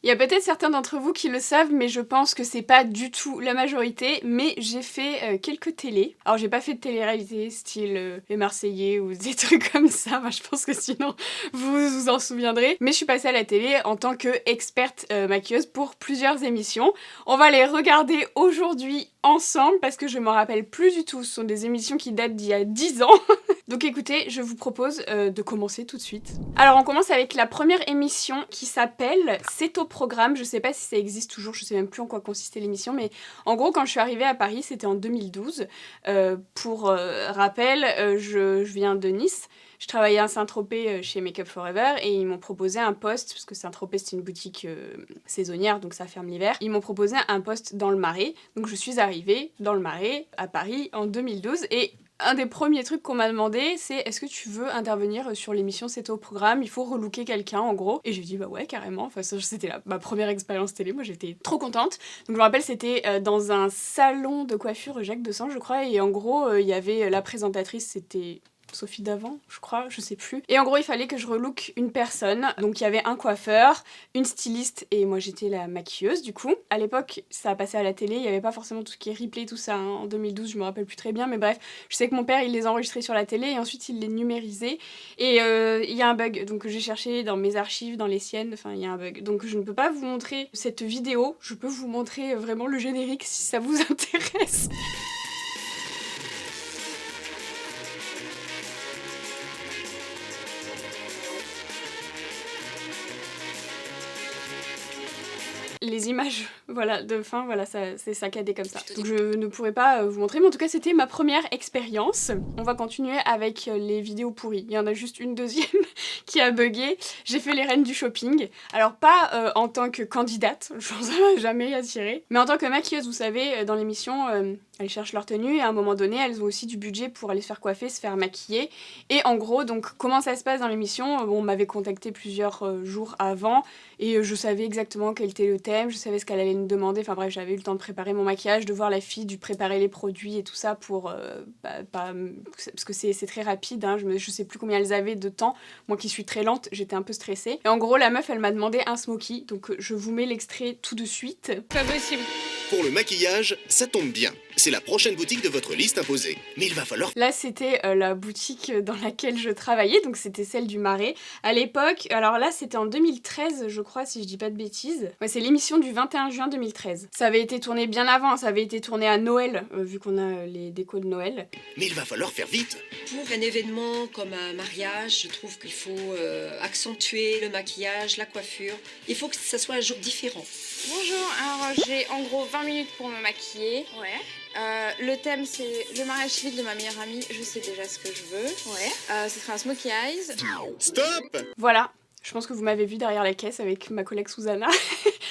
Il y a peut-être certains d'entre vous qui le savent, mais je pense que c'est pas du tout la majorité, mais j'ai fait quelques télés. Alors j'ai pas fait de télé-réalité style Les Marseillais ou des trucs comme ça, je pense que sinon vous vous en souviendrez. Mais je suis passée à la télé en tant qu'experte maquilleuse pour plusieurs émissions. On va les regarder aujourd'hui ensemble parce que je m'en rappelle plus du tout. Ce sont des émissions qui datent d'il y a 10 ans. Donc écoutez, je vous propose de commencer tout de suite. Alors on commence avec la première émission qui s'appelle C'est au programme. Je sais pas si ça existe toujours, je sais même plus en quoi consistait l'émission, mais en gros quand je suis arrivée à Paris, c'était en 2012. Pour rappel, je viens de Nice. Je travaillais à Saint-Tropez chez Make Up Forever et ils m'ont proposé un poste, parce que Saint-Tropez c'est une boutique saisonnière, donc ça ferme l'hiver. Ils m'ont proposé un poste dans le Marais, donc je suis arrivée dans le Marais à Paris en 2012 et un des premiers trucs qu'on m'a demandé, c'est est-ce que tu veux intervenir sur l'émission C'est au programme, il faut relooker quelqu'un en gros. Et j'ai dit bah ouais carrément, enfin c'était ma première expérience télé, moi j'étais trop contente. Donc je me rappelle c'était dans un salon de coiffure Jacques Dessange je crois, et en gros il y avait la présentatrice, c'était Sophie Davant, je crois, je sais plus. Et en gros, il fallait que je relook une personne. Donc il y avait un coiffeur, une styliste et moi j'étais la maquilleuse du coup. À l'époque, ça a passé à la télé, il n'y avait pas forcément tout ce qui est replay, tout ça. En 2012, je me rappelle plus très bien, mais bref, je sais que mon père il les enregistrait sur la télé et ensuite il les numérisait. Et il y a un bug, donc j'ai cherché dans mes archives, dans les siennes, enfin il y a un bug. Donc je ne peux pas vous montrer cette vidéo, je peux vous montrer vraiment le générique si ça vous intéresse. Les images, voilà, de fin, voilà, c'est saccadé comme ça. Donc je ne pourrais pas vous montrer, mais en tout cas c'était ma première expérience. On va continuer avec les vidéos pourries. Il y en a juste une deuxième qui a bugué. J'ai fait les reines du shopping. Alors pas en tant que candidate, je pense jamais attirée, mais en tant que maquilleuse, vous savez, dans l'émission, elles cherchent leur tenue et à un moment donné, elles ont aussi du budget pour aller se faire coiffer, se faire maquiller. Et en gros, donc comment ça se passe dans l'émission? On m'avait contacté plusieurs jours avant et je savais exactement quel était le thème, je savais ce qu'elle allait me demander, enfin bref, j'avais eu le temps de préparer mon maquillage, de voir la fille, de préparer les produits et tout ça pour... parce que c'est très rapide, hein, je sais plus combien elles avaient de temps, moi qui suis très lente, j'étais un peu stressée. Et en gros, la meuf, elle m'a demandé un smoky, donc je vous mets l'extrait tout de suite. Pas possible. Pour le maquillage, ça tombe bien. C'est la prochaine boutique de votre liste imposée. Mais il va falloir... Là, c'était la boutique dans laquelle je travaillais, donc c'était celle du Marais. À l'époque, alors là, c'était en 2013, je crois, si je dis pas de bêtises. Ouais, c'est l'émission du 21 juin 2013. Ça avait été tourné bien avant, ça avait été tourné à Noël, vu qu'on a les décos de Noël. Mais il va falloir faire vite. Pour un événement comme un mariage, je trouve qu'il faut accentuer le maquillage, la coiffure. Il faut que ça soit un jour différent. Bonjour, alors j'ai en gros 20 minutes pour me maquiller. Ouais. Le thème c'est le mariage civil de ma meilleure amie, je sais déjà ce que je veux. Ouais. Ce sera un smokey eyes. Stop! Voilà. Je pense que vous m'avez vu derrière la caisse avec ma collègue Susanna.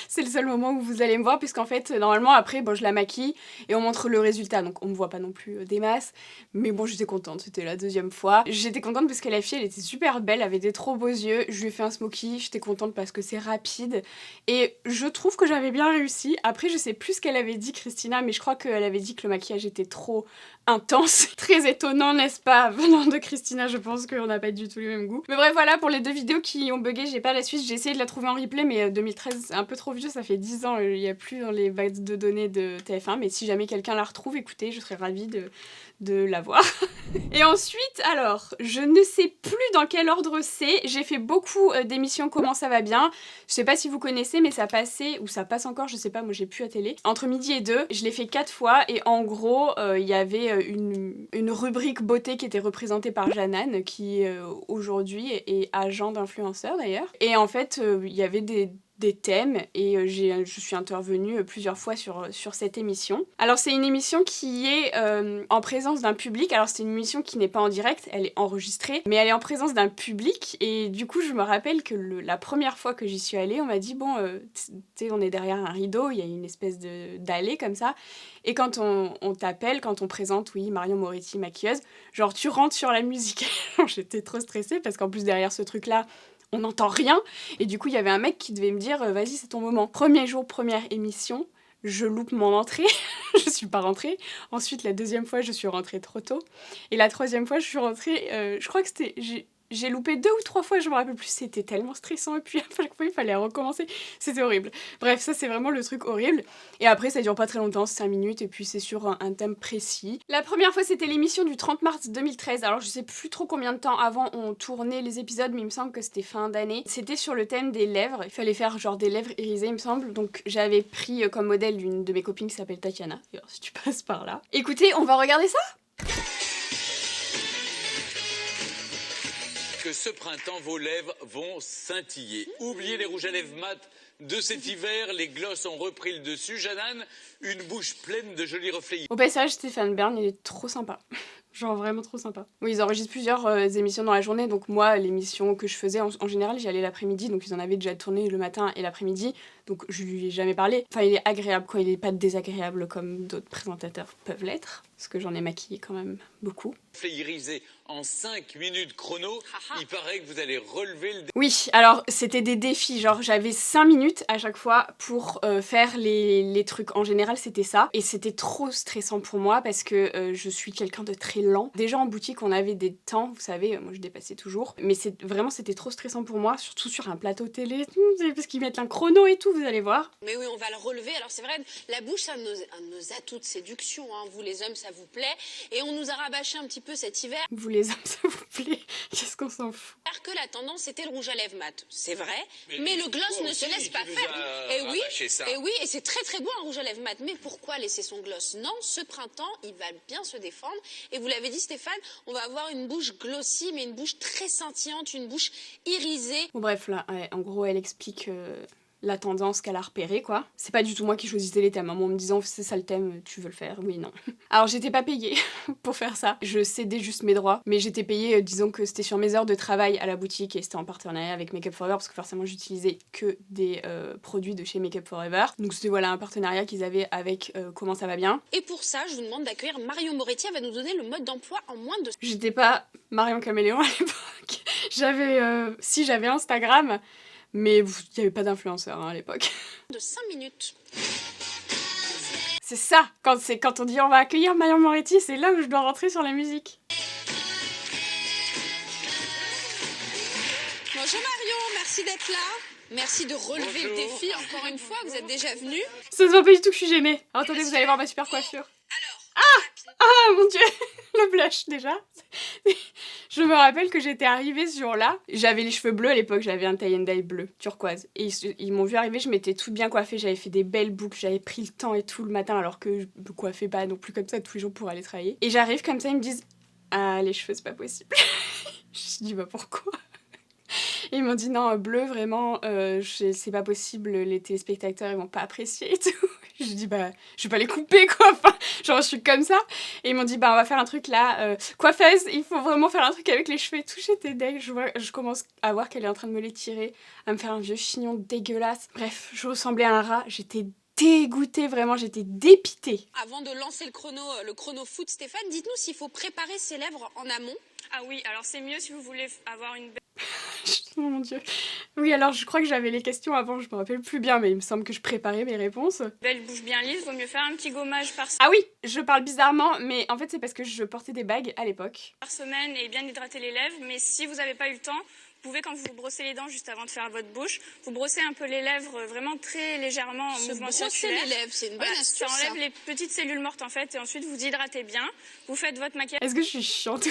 C'est le seul moment où vous allez me voir, puisqu'en fait, normalement, après, bon, je la maquille et on montre le résultat. Donc, on me voit pas non plus des masses. Mais bon, j'étais contente. C'était la deuxième fois. J'étais contente parce que la fille, elle était super belle. Elle avait des trop beaux yeux. Je lui ai fait un smoky. J'étais contente parce que c'est rapide. Et je trouve que j'avais bien réussi. Après, je sais plus ce qu'elle avait dit, Christina, mais je crois qu'elle avait dit que le maquillage était trop intense. Très étonnant, n'est-ce pas? Venant de Christina, je pense qu'on n'a pas du tout le même goût. Mais bref, voilà, pour les deux vidéos qui ont bugué, j'ai pas la suite. J'ai essayé de la trouver en replay, mais 2013, c'est un peu trop vieux, ça fait 10 ans, il y a plus dans les bases de données de TF1. Mais si jamais quelqu'un la retrouve, écoutez, je serais ravie de la voir. Et ensuite, alors, je ne sais plus dans quel ordre c'est. J'ai fait beaucoup d'émissions Comment ça va bien. Je sais pas si vous connaissez, mais ça passait, ou ça passe encore, je sais pas, moi j'ai plus à télé. Entre midi et 2, je l'ai fait 4 fois, et en gros, il y avait une rubrique beauté qui était représentée par Jeannane, qui aujourd'hui est agent d'influenceur d'ailleurs. Et en fait, il y avait des thèmes et je suis intervenue plusieurs fois sur cette émission. Alors c'est une émission qui est en présence d'un public, alors c'est une émission qui n'est pas en direct, elle est enregistrée, mais elle est en présence d'un public et du coup je me rappelle que la première fois que j'y suis allée, on m'a dit bon, tu sais on est derrière un rideau, il y a une espèce d'allée comme ça, et quand on t'appelle, quand on présente, oui, Marion Moretti, maquilleuse, genre tu rentres sur la musique. J'étais trop stressée parce qu'en plus derrière ce truc-là, on n'entend rien. Et du coup, il y avait un mec qui devait me dire vas-y, c'est ton moment. Premier jour, première émission, je loupe mon entrée. Je suis pas rentrée. Ensuite, la deuxième fois, je suis rentrée trop tôt. Et la troisième fois, je suis rentrée, je crois que c'était... j'ai loupé 2 ou 3 fois, je me rappelle plus, c'était tellement stressant et puis à chaque fois il fallait recommencer, c'était horrible. Bref, ça c'est vraiment le truc horrible. Et après ça dure pas très longtemps, 5 minutes et puis c'est sur un thème précis. La première fois c'était l'émission du 30 mars 2013, alors je sais plus trop combien de temps avant on tournait les épisodes, mais il me semble que c'était fin d'année. C'était sur le thème des lèvres, il fallait faire genre des lèvres irisées il me semble, donc j'avais pris comme modèle une de mes copines qui s'appelle Tatiana, alors si tu passes par là. Écoutez, on va regarder ça. Que ce printemps, vos lèvres vont scintiller. Oubliez les rouges à lèvres mat de cet hiver, les glosses ont repris le dessus. Jeannane, une bouche pleine de jolis reflets. Au passage, Stéphane Bern, il est trop sympa. Genre vraiment trop sympa. Oui, ils enregistrent plusieurs émissions dans la journée, donc moi, l'émission que je faisais, en général, j'y allais l'après-midi, donc ils en avaient déjà tourné le matin et l'après-midi, donc je lui ai jamais parlé. Enfin, il est agréable, quoi, il est pas désagréable comme d'autres présentateurs peuvent l'être, parce que j'en ai maquillé quand même beaucoup. Reflets irisés en 5 minutes chrono, il paraît que vous allez relever le... Oui, alors c'était des défis, genre j'avais 5 minutes à chaque fois pour faire les trucs. En général, c'était ça, et c'était trop stressant pour moi, parce que je suis quelqu'un de très lent. Déjà en boutique, on avait des temps, vous savez, moi je dépassais toujours, mais vraiment c'était trop stressant pour moi, surtout sur un plateau télé, parce qu'ils mettent un chrono et tout, vous allez voir. Mais oui, on va le relever. Alors c'est vrai, la bouche, c'est un de nos atouts de séduction, hein. Vous les hommes, ça vous plaît, et on nous a rabâché un petit peu cet hiver. Vous les hommes, ça vous plaît? Qu'est-ce qu'on s'en fout? Que la tendance c'était le rouge à lèvres mat, c'est vrai, mais le gloss ne se laisse pas faire. Et oui, et c'est très très beau un rouge à lèvres mat, mais pourquoi laisser son gloss? Non, ce printemps, il va bien se défendre, et vous l'avez dit Stéphane, on va avoir une bouche glossy, mais une bouche très scintillante, une bouche irisée. Bon bref, là, ouais, en gros, elle explique la tendance qu'elle a repérée, quoi. C'est pas du tout moi qui choisissais les thèmes, hein. Moi, en me disant, c'est ça le thème, tu veux le faire? Oui, non. Alors, j'étais pas payée pour faire ça. Je cédais juste mes droits, mais j'étais payée, disons que c'était sur mes heures de travail à la boutique, et c'était en partenariat avec Make Up For Ever, parce que forcément, j'utilisais que des produits de chez Make Up For Ever. Donc, c'était voilà un partenariat qu'ils avaient avec Comment ça va bien. Et pour ça, je vous demande d'accueillir Marion Moretti, elle va nous donner le mode d'emploi en moins de... J'étais pas Marion Caméléon à l'époque. Si j'avais Instagram, mais il n'y avait pas d'influenceur hein, à l'époque. De 5 minutes. C'est ça, quand on dit on va accueillir Marion Moretti, c'est là où je dois rentrer sur la musique. Bonjour Marion, merci d'être là. Merci de relever le défi encore une fois, vous êtes déjà venue. Ça se voit pas du tout que je suis gênée. Alors, attendez, vous allez voir ma super coiffure. Ah mon dieu, le blush déjà. Je me rappelle que j'étais arrivée sur là, j'avais les cheveux bleus à l'époque, j'avais un tie and dye bleu, turquoise. Et ils m'ont vu arriver, je m'étais toute bien coiffée, j'avais fait des belles boucles, j'avais pris le temps et tout le matin alors que je me coiffais pas non plus comme ça tous les jours pour aller travailler. Et j'arrive comme ça, ils me disent « Ah, les cheveux c'est pas possible ». Je dis « Bah pourquoi ?» Et ils m'ont dit non, bleu, vraiment, c'est pas possible, les téléspectateurs ils vont pas apprécier et tout. J'ai dit bah, je vais pas les couper quoi, enfin, genre je suis comme ça. Et ils m'ont dit bah, on va faire un truc là, coiffeuse, il faut vraiment faire un truc avec les cheveux et tout. J'étais deg, je commence à voir qu'elle est en train de me les tirer, à me faire un vieux chignon dégueulasse. Bref, je ressemblais à un rat, j'étais dégoûtée, vraiment, j'étais dépitée. Avant de lancer le chrono foot, Stéphane, dites-nous s'il faut préparer ses lèvres en amont. Ah oui, alors c'est mieux si vous voulez avoir une belle... Oh mon dieu. Oui, alors je crois que j'avais les questions avant, je me rappelle plus bien, mais il me semble que je préparais mes réponses. Belle bouche bien lisse, vaut mieux faire un petit gommage par Ah oui, je parle bizarrement, mais en fait c'est parce que je portais des bagues à l'époque. semaine et bien hydrater les lèvres, mais si vous n'avez pas eu le temps, vous pouvez, quand vous vous brossez les dents juste avant de faire votre bouche, vous brossez un peu les lèvres vraiment très légèrement en mouvement circulaire. Les lèvres, c'est une bonne astuce. Ça enlève les petites cellules mortes en fait, et ensuite vous hydratez bien. Vous faites votre maquillage. Est-ce que je suis chiante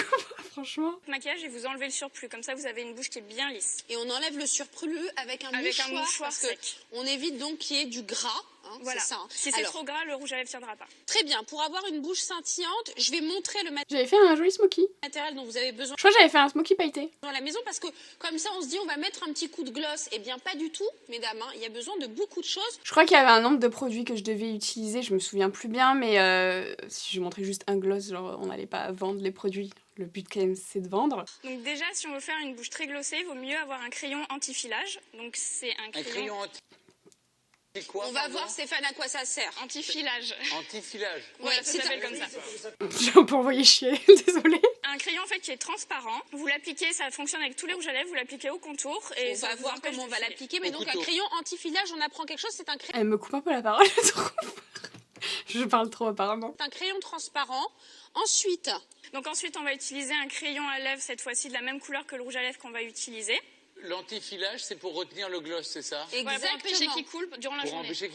franchement? Maquillage et vous enlevez le surplus, comme ça vous avez une bouche qui est bien lisse. Et on enlève le surplus avec un mouchoir sec. On évite donc qu'il y ait du gras. Hein, voilà. C'est ça, hein. Si c'est trop gras, le rouge à lèvres tiendra pas. Très bien. Pour avoir une bouche scintillante, je vais montrer le J'avais fait un joli smoky. matériel dont vous avez besoin. Je crois que j'avais fait un smoky pailleté. Dans la maison parce que comme ça on se dit on va mettre un petit coup de gloss. Eh bien pas du tout, mesdames. Hein. Il y a besoin de beaucoup de choses. Je crois qu'il y avait un nombre de produits que je devais utiliser, je me souviens plus bien, mais si je montrais juste un gloss, genre on n'allait pas vendre les produits. Le but quand même c'est de vendre. Donc déjà, si on veut faire une bouche très glossée, il vaut mieux avoir un crayon anti-filage. Donc c'est un crayon C'est quoi, on va voir Stéphane à quoi ça sert. anti-filage. Anti-filage. Voilà, ça s'appelle comme ça. J'ai un peu envoyé chier, désolée. Un crayon en fait qui est transparent. Vous l'appliquez, ça fonctionne avec tous les rouges à lèvres. Vous l'appliquez au contour et On ça va vous voir empêche comment on de va filer. l'appliquer. Mais Au donc couteau. un crayon anti-filage, on apprend quelque chose. C'est un crayon. Elle me coupe un peu la parole, je trouve. Je parle trop apparemment. Un crayon transparent. Ensuite, Ensuite, on va utiliser un crayon à lèvres, cette fois-ci de la même couleur que le rouge à lèvres qu'on va utiliser. L'antifilage, c'est pour retenir le gloss, c'est ça? Voilà, pour empêcher qu'il coule durant la Pour journée. empêcher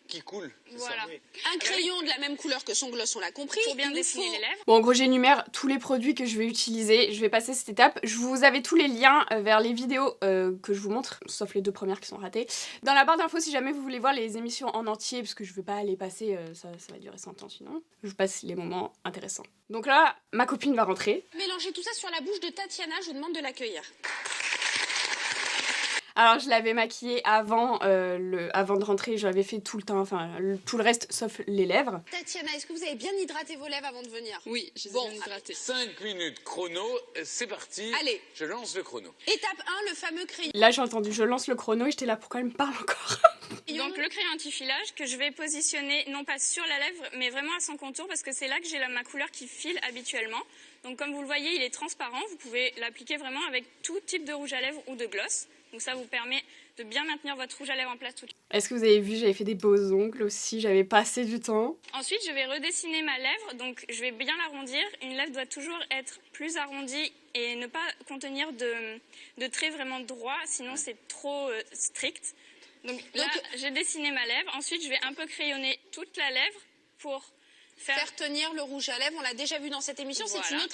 qu'il coule, c'est Voilà. ça? Oui. un crayon de la même couleur que son gloss, on l'a compris. Pour bien Il nous dessiner faut- les lèvres. Bon, en gros, j'énumère tous les produits que je vais utiliser. Je vais passer cette étape. Je vous avais tous les liens vers les vidéos que je vous montre, sauf les 2 premières qui sont ratées. Dans la barre d'infos, si jamais vous voulez voir les émissions en entier, parce que je veux pas les passer, ça va durer 100 ans sinon. Je vous passe les moments intéressants. Donc là, ma copine va rentrer. Mélangez tout ça sur la bouche de Tatiana, je vous demande de l'accueillir. Alors, je l'avais maquillée avant de rentrer. Je l'avais fait tout le temps, tout le reste, sauf les lèvres. Tatiana, est-ce que vous avez bien hydraté vos lèvres avant de venir? Oui, je les ai Bon, bien hydratées. 5 minutes chrono, c'est parti. Allez. Je lance le chrono. Étape 1, le fameux crayon. Là, j'ai entendu, je lance le chrono et j'étais là, pourquoi elle me parle encore? Donc le crayon anti-filage que je vais positionner non pas sur la lèvre mais vraiment à son contour parce que c'est là que j'ai ma couleur qui file habituellement. Donc comme vous le voyez, il est transparent, vous pouvez l'appliquer vraiment avec tout type de rouge à lèvres ou de gloss. Donc ça vous permet de bien maintenir votre rouge à lèvres en place tout. Est-ce que vous avez vu, j'avais fait des beaux ongles aussi, j'avais passé du temps. Ensuite, je vais redessiner ma lèvre, donc je vais bien l'arrondir. Une lèvre doit toujours être plus arrondie et ne pas contenir de traits vraiment droits, sinon c'est trop strict. Donc là, j'ai dessiné ma lèvre. Ensuite, je vais un peu crayonner toute la lèvre pour Faire tenir le rouge à lèvres, on l'a déjà vu dans cette émission, c'est Voilà.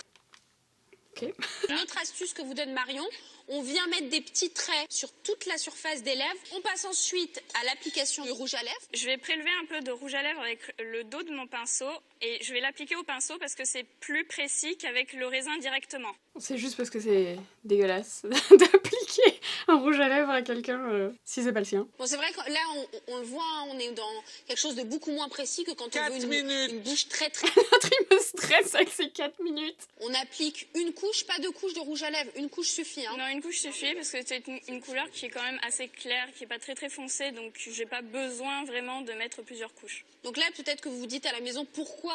une autre astuce que vous donne Marion. On vient mettre des petits traits sur toute la surface des lèvres. On passe ensuite à l'application du rouge à lèvres. Je vais prélever un peu de rouge à lèvres avec le dos de mon pinceau et je vais l'appliquer au pinceau parce que c'est plus précis qu'avec le raisin directement. C'est juste parce que c'est dégueulasse d'appliquer un rouge à lèvres à quelqu'un si c'est pas le sien. Bon, c'est vrai que là, on le voit, hein, on est dans quelque chose de beaucoup moins précis que quand on 4 veut minutes. une bouche très très... L'autre, il me stresse avec ses 4 minutes. On applique une couche, pas 2 couches de rouge à lèvres. Une couche suffit. Hein. Non, une couche suffit parce que c'est une couleur qui est quand même assez claire, qui est pas très très foncée, donc j'ai pas besoin vraiment de mettre plusieurs couches. Donc là, peut-être que vous vous dites à la maison pourquoi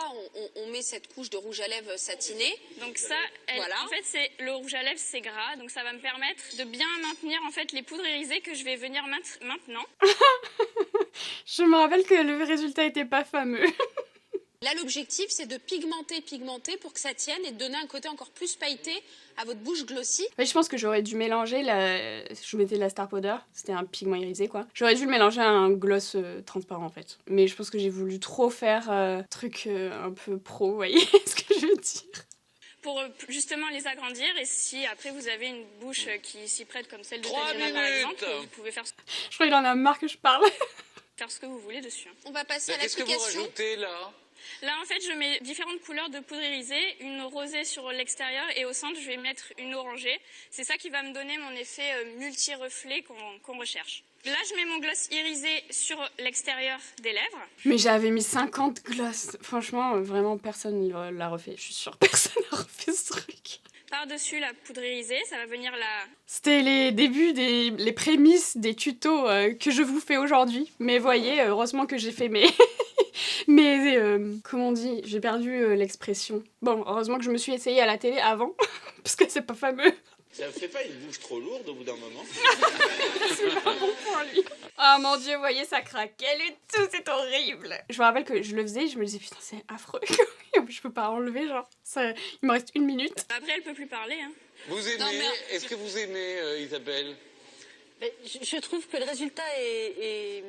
on met cette couche de rouge à lèvres satiné. Donc ça, Voilà. en fait, c'est le rouge à lèvres, c'est gras, donc ça va me permettre de bien maintenir en fait les poudres irisées que je vais venir maintenant. Je me rappelle que le résultat était pas fameux. Là, l'objectif, c'est de pigmenter pour que ça tienne et de donner un côté encore plus pailleté à votre bouche glossy. Mais je pense que j'aurais dû mélanger je mettais de la Star Powder, c'était un pigment irisé quoi. J'aurais dû le mélanger à un gloss transparent en fait. Mais je pense que j'ai voulu trop faire truc un peu pro, vous voyez ce que je veux dire. Pour justement les agrandir et si après vous avez une bouche qui s'y prête comme celle de 3 Tatiana par minutes. exemple, vous pouvez faire Je crois qu'il en a marre que je parle. ce que vous voulez dessus. On va passer à Qu'est-ce que vous l'application. rajoutez là? Là, en fait, je mets différentes couleurs de poudre irisée, une rosée sur l'extérieur et au centre, je vais mettre une orangée. C'est ça qui va me donner mon effet multi-reflet qu'on recherche. Là, je mets mon gloss irisé sur l'extérieur des lèvres. Mais j'avais mis 50 gloss. Franchement, vraiment personne l'a refait. Je suis sûre personne n'a refait ce truc. Par-dessus la poudre irisée, ça va venir C'était les débuts, les prémices des tutos que je vous fais aujourd'hui. Mais voyez, heureusement que j'ai fait mes... comment on dit? J'ai perdu l'expression. Bon, heureusement que je me suis essayée à la télé avant, parce que c'est pas fameux. Ça fait pas une bouche trop lourde au bout d'un moment? C'est pas bon pour lui. Oh mon dieu, vous voyez, ça craquait et tout, c'est horrible. Je me rappelle que je le faisais, je me disais, putain, c'est affreux. Je peux pas enlever, genre, ça, il me reste 1 minute. Après, elle peut plus parler. Hein. Vous aimez? Non, mais- Est-ce que vous aimez, Isabelle? Je trouve que le résultat est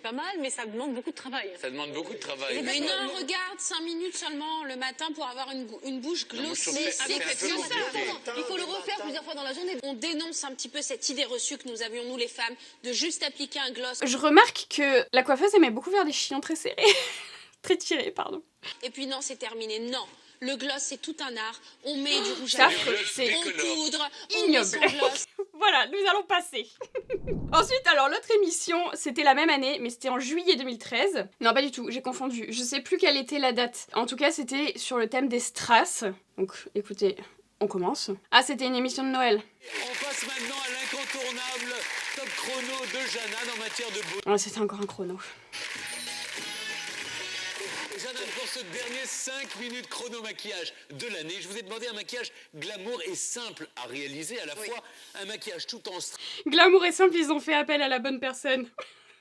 pas mal, mais ça demande beaucoup de travail. Ça demande beaucoup de travail. Mais non, regarde, 5 minutes seulement le matin pour avoir une bouche Non, moi, je trouve glossy. que c'est un peu compliqué. Il faut le refaire plusieurs fois dans la journée. On dénonce un petit peu cette idée reçue que nous avions, nous les femmes, de juste appliquer un gloss. Je remarque que la coiffeuse aimait beaucoup faire des chignon très serrés. Très tirés, pardon. Et puis non, c'est terminé. Non, le gloss, c'est tout un art. On met du rouge C'est à affreux, lèvres, c'est on poudre, on met ignoble. son gloss. Voilà, nous allons passer. Ensuite, alors l'autre émission, c'était la même année, mais c'était en juillet 2013. Non, pas du tout, j'ai confondu. Je sais plus quelle était la date. En tout cas, c'était sur le thème des strass. Donc, écoutez, on commence. Ah, c'était une émission de Noël. On passe maintenant à l'incontournable top chrono de Jeanne en matière de beauté. Ah, c'était encore un chrono. Jeanne, pour ce dernier 5 minutes chrono maquillage de l'année, je vous ai demandé un maquillage glamour et simple à réaliser, à la fois un maquillage tout en Glamour et simple, ils ont fait appel à la bonne personne.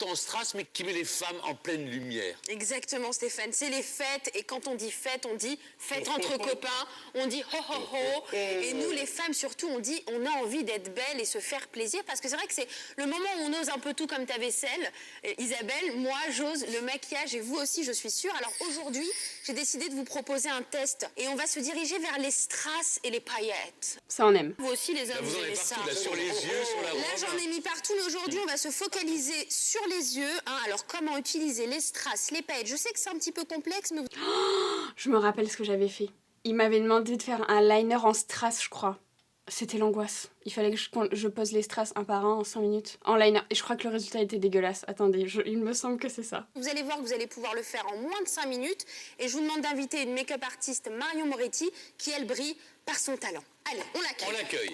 en strass, mais qui met les femmes en pleine lumière. Exactement, Stéphane, c'est les fêtes, et quand on dit fête entre copains, on dit ho ho ho, et nous les femmes surtout, on a envie d'être belle et se faire plaisir, parce que c'est vrai que c'est le moment où on ose un peu tout comme ta vaisselle. Isabelle, moi j'ose le maquillage, et vous aussi je suis sûre. Alors aujourd'hui, j'ai décidé de vous proposer un test, et on va se diriger vers les strass et les paillettes. Ça on aime. Vous aussi les hommes, Là, vous en vous avez aimez partout, ça. là, sur les yeux, sur la robe. Là, j'en ai mis partout, mais aujourd'hui, on va se focaliser sur les yeux. Alors, comment utiliser les strass, les paillettes? Je sais que c'est un petit peu complexe, mais... Je me rappelle ce que j'avais fait. Il m'avait demandé de faire un liner en strass, je crois. C'était l'angoisse. Il fallait que je pose les strass un par un en 5 minutes. En liner. Et je crois que le résultat était dégueulasse. Attendez, il me semble que c'est ça. Vous allez voir que vous allez pouvoir le faire en moins de 5 minutes. Et je vous demande d'inviter une make-up artiste, Marion Moretti, qui, elle, brille par son talent. Allez, on l'accueille. On l'accueille.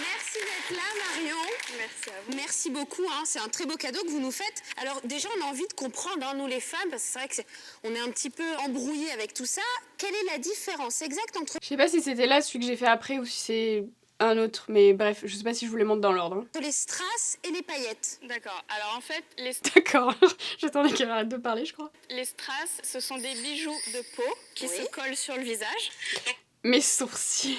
Merci d'être là, Marion. Merci à vous. Merci beaucoup, hein. C'est un très beau cadeau que vous nous faites. Alors déjà, on a envie de comprendre, hein, nous les femmes, parce que c'est vrai que on est un petit peu embrouillés avec tout ça. Quelle est la différence exacte entre Je sais pas si c'était là celui que j'ai fait après ou si c'est un autre, mais bref, je sais pas si je vous les montre dans l'ordre. Hein. les strass et les paillettes? D'accord. Alors en fait, D'accord, j'attendais qu'elle arrête de parler, je crois. les strass, ce sont des bijoux de peau qui Oui. se collent sur le visage. Mes sourcils.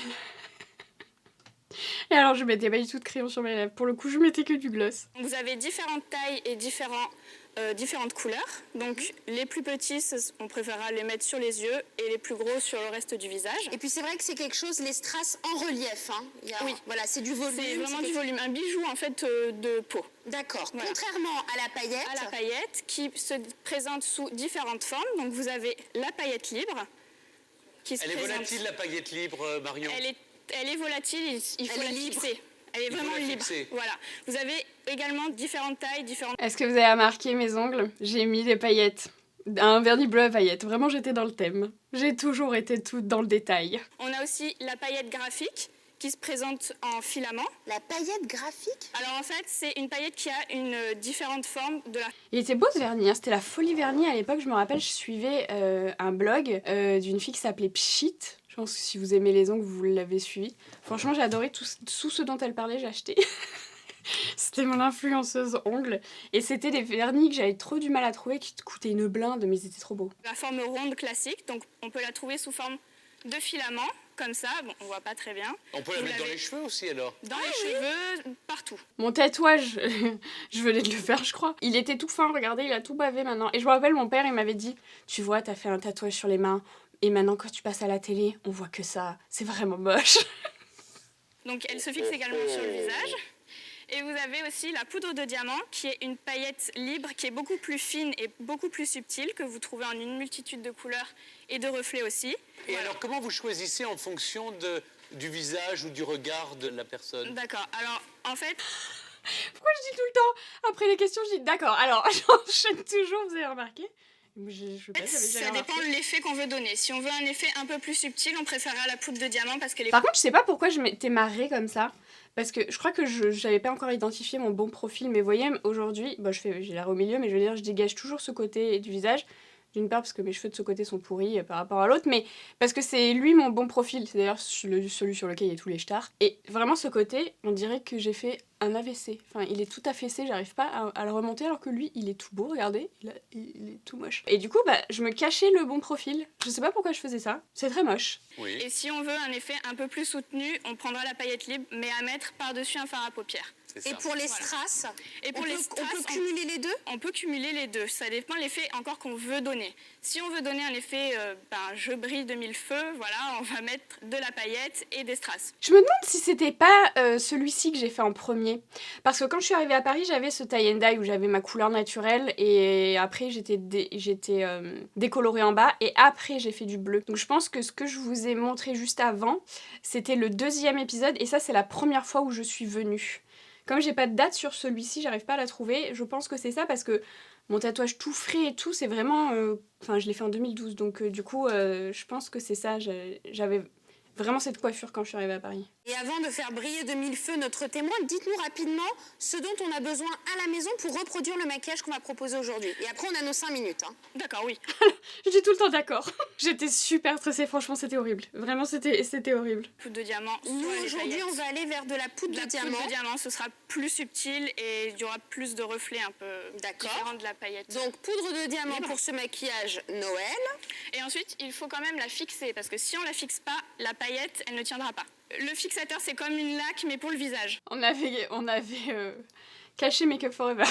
Et alors, je mettais pas du tout de crayon sur mes lèvres. Pour le coup, je mettais que du gloss. Vous avez différentes tailles et différentes couleurs. Donc les plus petits, on préférera les mettre sur les yeux et les plus gros sur le reste du visage. Et puis c'est vrai que c'est quelque chose, les strass en relief. Hein. Oui. Voilà, c'est du volume. C'est vraiment c'est du volume, un bijou en fait de peau. D'accord. Voilà. Contrairement à la paillette. À la paillette qui se présente sous différentes formes. Donc vous avez la paillette libre qui se Elle est présente. volatile, la paillette libre, Marion? Elle est volatile, il faut Elle est la libre. fixer. Elle est Il faut vraiment la libre. fixer. Voilà. Vous avez également différentes tailles, différentes... Est-ce que vous avez remarqué mes ongles? J'ai mis des paillettes. Un vernis bleu à paillettes. Vraiment, j'étais dans le thème. J'ai toujours été toute dans le détail. On a aussi la paillette graphique qui se présente en filament. La paillette graphique? Alors en fait, c'est une paillette qui a une différente forme de la... Il était beau ce vernis, hein. C'était la folie vernis à l'époque. Je me rappelle, je suivais un blog d'une fille qui s'appelait Pchit. Je pense que si vous aimez les ongles, vous l'avez suivi. Franchement, j'ai adoré tout ce dont elle parlait, j'ai acheté. C'était mon influenceuse ongles. Et c'était des vernis que j'avais trop du mal à trouver, qui coûtaient une blinde, mais ils étaient trop beaux. La forme ronde classique, donc on peut la trouver sous forme de filament, comme ça. Bon, on voit pas très bien. On peut la mettre dans les cheveux aussi, alors? Dans les cheveux, partout. Mon tatouage, je venais de le faire, je crois. Il était tout fin, regardez, il a tout bavé maintenant. Et je me rappelle, mon père, il m'avait dit, tu vois, t'as fait un tatouage sur les mains. Et maintenant, quand tu passes à la télé, on voit que ça. C'est vraiment moche. Donc elle se fixe également sur le visage. Et vous avez aussi la poudre de diamant, qui est une paillette libre, qui est beaucoup plus fine et beaucoup plus subtile, que vous trouvez en une multitude de couleurs et de reflets aussi. Et alors, comment vous choisissez en fonction du visage ou du regard de la personne? D'accord. Alors, en fait... Pourquoi je dis tout le temps? Après les questions, je dis d'accord. Alors, j'enchaîne toujours, vous avez remarqué? Je sais pas, j'avais jamais Ça dépend remarqué. de l'effet qu'on veut donner. Si on veut un effet un peu plus subtil, on préférera la poudre de diamant parce qu'elle est... Par contre, je sais pas pourquoi je m'étais marrée comme ça. Parce que je crois que j'avais pas encore identifié mon bon profil. Mais vous voyez, aujourd'hui, bon, j'ai l'air au milieu, mais je veux dire, je dégage toujours ce côté du visage. D'une part parce que mes cheveux de ce côté sont pourris par rapport à l'autre, mais parce que c'est lui mon bon profil. C'est d'ailleurs celui sur lequel il y a tous les stars. Et vraiment ce côté, on dirait que j'ai fait un AVC. Enfin, il est tout affaissé, j'arrive pas à le remonter alors que lui, il est tout beau, regardez, il est tout moche. Et du coup, bah, je me cachais le bon profil. Je sais pas pourquoi je faisais ça, c'est très moche. Oui. Et si on veut un effet un peu plus soutenu, on prendra la paillette libre, mais à mettre par-dessus un fard à paupières. Et pour les strass, Et pour on les peut strass, cumuler les deux? On peut cumuler les deux. Ça dépend de l'effet encore qu'on veut donner. Si on veut donner un effet je brille de mille feux, voilà, on va mettre de la paillette et des strass. Je me demande si c'était pas celui-ci que j'ai fait en premier. Parce que quand je suis arrivée à Paris, j'avais ce tie and dye où j'avais ma couleur naturelle et après j'étais décolorée en bas et après j'ai fait du bleu. Donc je pense que ce que je vous ai montré juste avant, c'était le 2e épisode et ça c'est la première fois où je suis venue. Comme j'ai pas de date sur celui-ci, j'arrive pas à la trouver, je pense que c'est ça parce que mon tatouage tout frais et tout, c'est vraiment... Enfin, je l'ai fait en 2012, donc du coup, je pense que c'est ça. J'avais vraiment cette coiffure quand je suis arrivée à Paris. Et avant de faire briller de mille feux notre témoin, dites-nous rapidement ce dont on a besoin à la maison pour reproduire le maquillage qu'on va proposer aujourd'hui. Et après, on a nos 5 minutes. Hein. D'accord, oui. Je dis tout le temps d'accord. J'étais super stressée, franchement c'était horrible. Vraiment c'était horrible. Poudre de diamant. Nous, aujourd'hui, on va aller vers de la poudre de diamant. Poudre de diamant, ce sera plus subtil et il y aura plus de reflets un peu différents de la paillette. Donc, poudre de diamant pour ce maquillage Noël. Et ensuite, il faut quand même la fixer parce que si on la fixe pas, la paillette, elle ne tiendra pas. Le fixateur, c'est comme une laque, mais pour le visage. On avait caché Make Up Forever.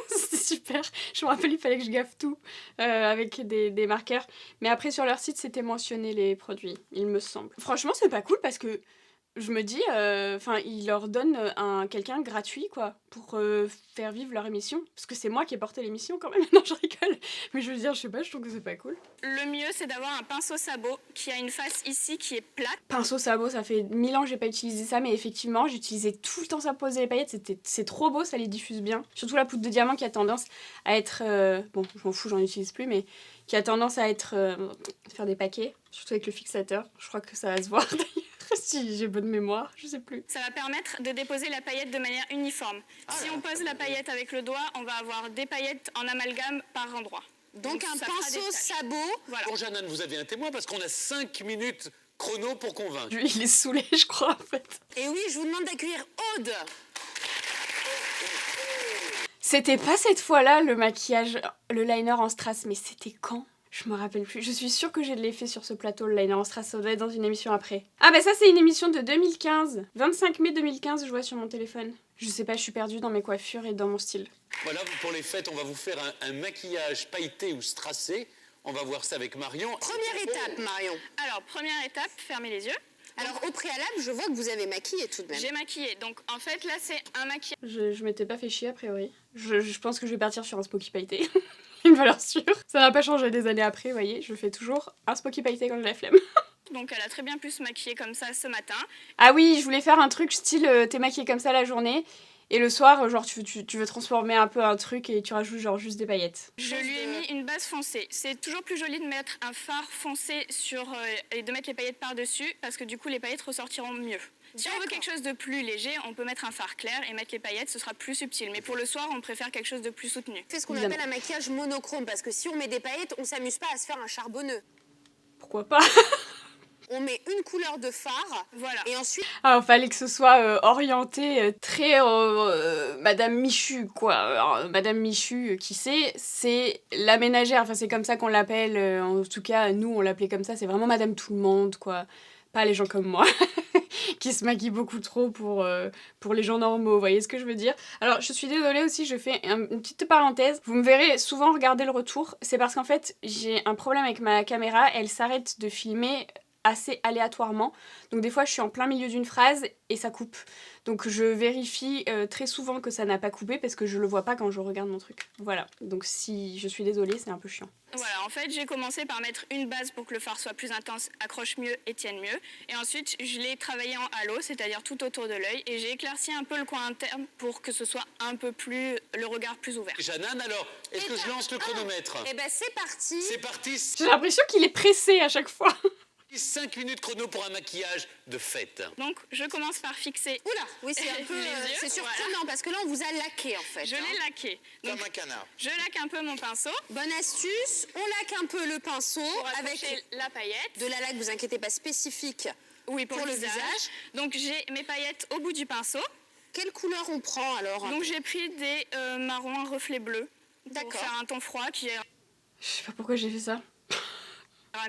C'était super. Je me rappelle, il fallait que je gaffe tout avec des marqueurs. Mais après, sur leur site, c'était mentionné les produits, il me semble. Franchement, c'est pas cool parce que je me dis, ils leur donnent quelqu'un gratuit, quoi, pour faire vivre leur émission. Parce que c'est moi qui ai porté l'émission quand même. Non, je rigole. Mais je veux dire, je sais pas, je trouve que c'est pas cool. Le mieux, c'est d'avoir un pinceau sabot qui a une face ici qui est plate. Pinceau sabot, ça fait 1000 ans que j'ai pas utilisé ça, mais effectivement, j'utilisais tout le temps ça pour poser les paillettes. C'est trop beau, ça les diffuse bien. Surtout la poudre de diamant qui a tendance à être... bon, je m'en fous, j'en utilise plus, mais qui a tendance à être... faire des paquets, surtout avec le fixateur. Je crois que ça va se voir d'ailleurs. Si j'ai bonne mémoire, je sais plus. Ça va permettre de déposer la paillette de manière uniforme. Si on pose la paillette avec le doigt, on va avoir des paillettes en amalgame par endroit. Donc un pinceau sabot. Voilà. Bon, Jeanne, vous avez un témoin parce qu'on a 5 minutes chrono pour convaincre. Lui, il est saoulé, je crois, en fait. Et oui, je vous demande d'accueillir Aude. C'était pas cette fois-là le maquillage, le liner en strass, mais c'était quand ? Je me rappelle plus. Je suis sûre que j'ai de l'effet sur ce plateau, le liner en strass. Ça doit être dans une émission après. Ah bah ça, c'est une émission de 2015. 25 mai 2015, je vois sur mon téléphone. Je sais pas, je suis perdue dans mes coiffures et dans mon style. Voilà, pour les fêtes, on va vous faire un maquillage pailleté ou strassé. On va voir ça avec Marion. Première étape, Marion. Alors, première étape, fermez les yeux. Alors, au préalable, je vois que vous avez maquillé tout de même. J'ai maquillé. Donc, en fait, là, c'est un maquillage. Je m'étais pas fait chier, a priori. Je pense que je vais partir sur un Smoky pailleté. Une valeur sûre. Ça n'a pas changé des années après, vous voyez. Je fais toujours un Smoky pailleté quand j'ai la flemme. Donc, elle a très bien pu se maquiller comme ça ce matin. Ah oui, je voulais faire un truc style t'es maquillée comme ça la journée. Et le soir, genre, tu veux transformer un peu un truc et tu rajoutes genre juste des paillettes. Je lui ai mis une base foncée. C'est toujours plus joli de mettre un fard foncé sur et de mettre les paillettes par-dessus parce que du coup, les paillettes ressortiront mieux. Si on veut quelque chose de plus léger, on peut mettre un fard clair et mettre les paillettes, ce sera plus subtil. Mais pour le soir, on préfère quelque chose de plus soutenu. C'est ce qu'on appelle un maquillage monochrome parce que si on met des paillettes, on s'amuse pas à se faire un charbonneux. Pourquoi pas? On met une couleur de fard, voilà. Et ensuite... Alors, fallait que ce soit orienté très Madame Michu, quoi. Alors, Madame Michu, qui c'est la ménagère, enfin c'est comme ça qu'on l'appelle, en tout cas, nous on l'appelait comme ça, c'est vraiment Madame Tout-le-Monde, quoi. Pas les gens comme moi, qui se maquillent beaucoup trop pour les gens normaux, vous voyez ce que je veux dire? Alors, je suis désolée aussi, je fais une petite parenthèse. Vous me verrez souvent regarder le retour, c'est parce qu'en fait, j'ai un problème avec ma caméra, elle s'arrête de filmer assez aléatoirement. Donc des fois je suis en plein milieu d'une phrase et ça coupe. Donc je vérifie très souvent que ça n'a pas coupé parce que je le vois pas quand je regarde mon truc. Voilà. Donc si je suis désolée, c'est un peu chiant. Voilà, en fait j'ai commencé par mettre une base pour que le fard soit plus intense, accroche mieux et tienne mieux. Et ensuite je l'ai travaillé en halo, c'est-à-dire tout autour de l'œil. Et j'ai éclairci un peu le coin interne pour que ce soit un peu plus, le regard plus ouvert. Jeanne, alors, est-ce que je lance le chronomètre? Eh ben c'est parti. C'est parti. J'ai l'impression qu'il est pressé à chaque fois. 5 minutes chrono pour un maquillage de fête. Donc je commence par fixer. Oula, oui c'est un peu, c'est surprenant voilà. Parce que là on vous a laqué en fait. Je l'ai laqué. Donc, comme un canard. Je laque un peu mon pinceau. Bonne astuce, on laque un peu le pinceau avec la paillette. De la laque, vous inquiétez pas, spécifique. Oui, pour le visage. Donc j'ai mes paillettes au bout du pinceau. Quelle couleur on prend alors? Donc j'ai pris des marrons reflets bleus. D'accord. Pour faire un ton froid qui est... Je sais pas pourquoi j'ai fait ça.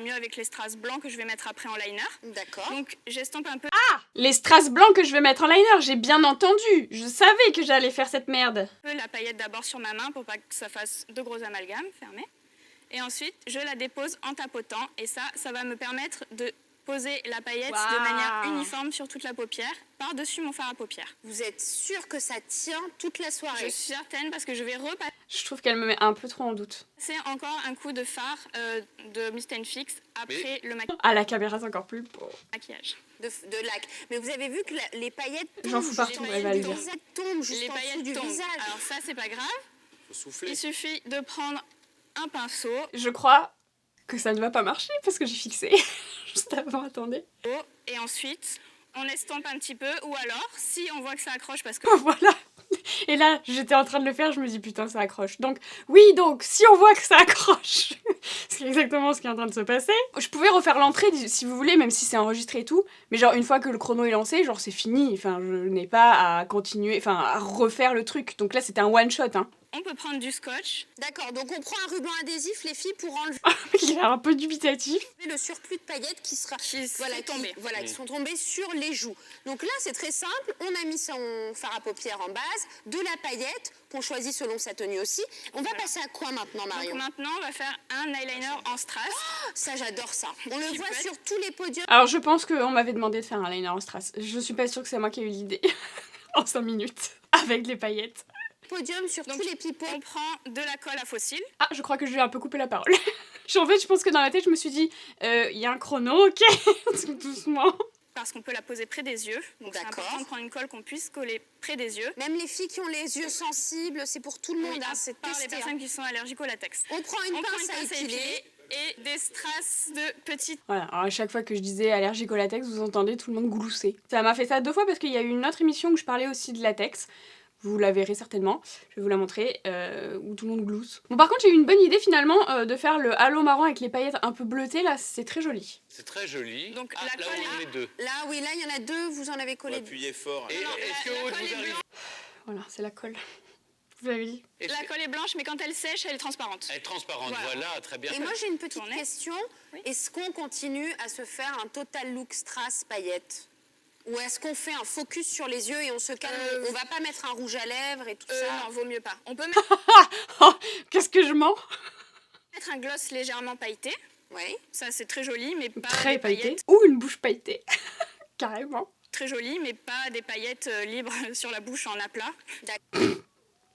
Mieux avec les strass blancs que je vais mettre après en liner. D'accord. Donc j'estompe un peu. Ah, les strass blancs que je vais mettre en liner, j'ai bien entendu. Je savais que j'allais faire cette merde. La paillette d'abord sur ma main pour pas que ça fasse de gros amalgames, fermé. Et ensuite, je la dépose en tapotant et ça va me permettre de poser la paillette de manière uniforme sur toute la paupière, par-dessus mon fard à paupières. Vous êtes sûre que ça tient toute la soirée? Je suis certaine parce que je vais repasser. Je trouve qu'elle me met un peu trop en doute. C'est encore un coup de fard de Mist & Fix après le maquillage. Ah, la caméra c'est encore plus beau. Maquillage. De lac. Mais vous avez vu que les paillettes tombent. J'en fous partout, elle va le dire. Les paillettes tombent juste les en paillettes dessous du tombent. visage. Alors ça, c'est pas grave. Faut souffler. Il suffit de prendre un pinceau. Je crois que ça ne va pas marcher parce que j'ai fixé. juste avant, attendez. Et ensuite, on estompe un petit peu, ou alors, si on voit que ça accroche, parce que... Voilà. Et là, j'étais en train de le faire, je me dis putain, ça accroche. Donc, oui, donc, si on voit que ça accroche, c'est exactement ce qui est en train de se passer. Je pouvais refaire l'entrée si vous voulez, même si c'est enregistré et tout. Mais genre, une fois que le chrono est lancé, genre, c'est fini. Enfin, je n'ai pas à continuer, enfin, à refaire le truc. Donc là, c'était un one shot, hein. On peut prendre du scotch. D'accord, donc on prend un ruban adhésif, les filles, pour enlever Il est un peu dubitatif. le surplus de paillettes qui sera Qui sont tombées sur les joues. Donc là, c'est très simple. On a mis son fard à paupières en base, de la paillette qu'on choisit selon sa tenue aussi. On va passer à quoi maintenant, Marion? Donc maintenant, on va faire un eyeliner en strass. Oh, ça, j'adore ça. On le voit sur tous les podiums. Alors, je pense qu'on m'avait demandé de faire un liner en strass. Je suis pas sûre que c'est moi qui ai eu l'idée. En 5 minutes. Avec les paillettes. Podium sur tous les pipeaux. On prend de la colle à fossiles. Ah, je crois que je lui ai un peu coupé la parole. En fait, je pense que dans la tête, je me suis dit, il y a un chrono, ok. Doucement. Parce qu'on peut la poser près des yeux. Donc c'est important de prendre une colle qu'on puisse coller près des yeux. Même les filles qui ont les yeux sensibles, c'est pour tout le monde. Oui, hein, c'est pas les personnes qui sont allergiques au latex. On prend une pince à épiler. Et des strass de petites... Voilà, alors à chaque fois que je disais allergique au latex, vous entendez tout le monde glousser. Ça m'a fait ça 2 fois parce qu'il y a eu une autre émission où je parlais aussi de latex. Vous la verrez certainement, je vais vous la montrer, où tout le monde glousse. Bon, par contre, j'ai eu une bonne idée finalement de faire le halo marron avec les paillettes un peu bleutées, là, c'est très joli. C'est très joli. Donc là la où colle on est deux. Là, oui, là, il y en a 2, vous en avez collé. Appuyez fort. Et est-ce que Aude vous arrive? Voilà, c'est la colle. Vous l'avez dit. La colle est blanche, mais quand elle sèche, elle est transparente. Elle est transparente, voilà, très bien. Et moi, j'ai une petite question. Oui. Est-ce qu'on continue à se faire un total look strass paillettes? Ou est-ce qu'on fait un focus sur les yeux et on se calme? On va pas mettre un rouge à lèvres et tout ça? Non, vaut mieux pas. On peut Qu'est-ce que je mens? mettre un gloss légèrement pailleté. Oui. Ça, c'est très joli, mais pas très des pailleté. paillettes. Ou une bouche pailletée. Carrément. Très joli, mais pas des paillettes libres sur la bouche en aplat.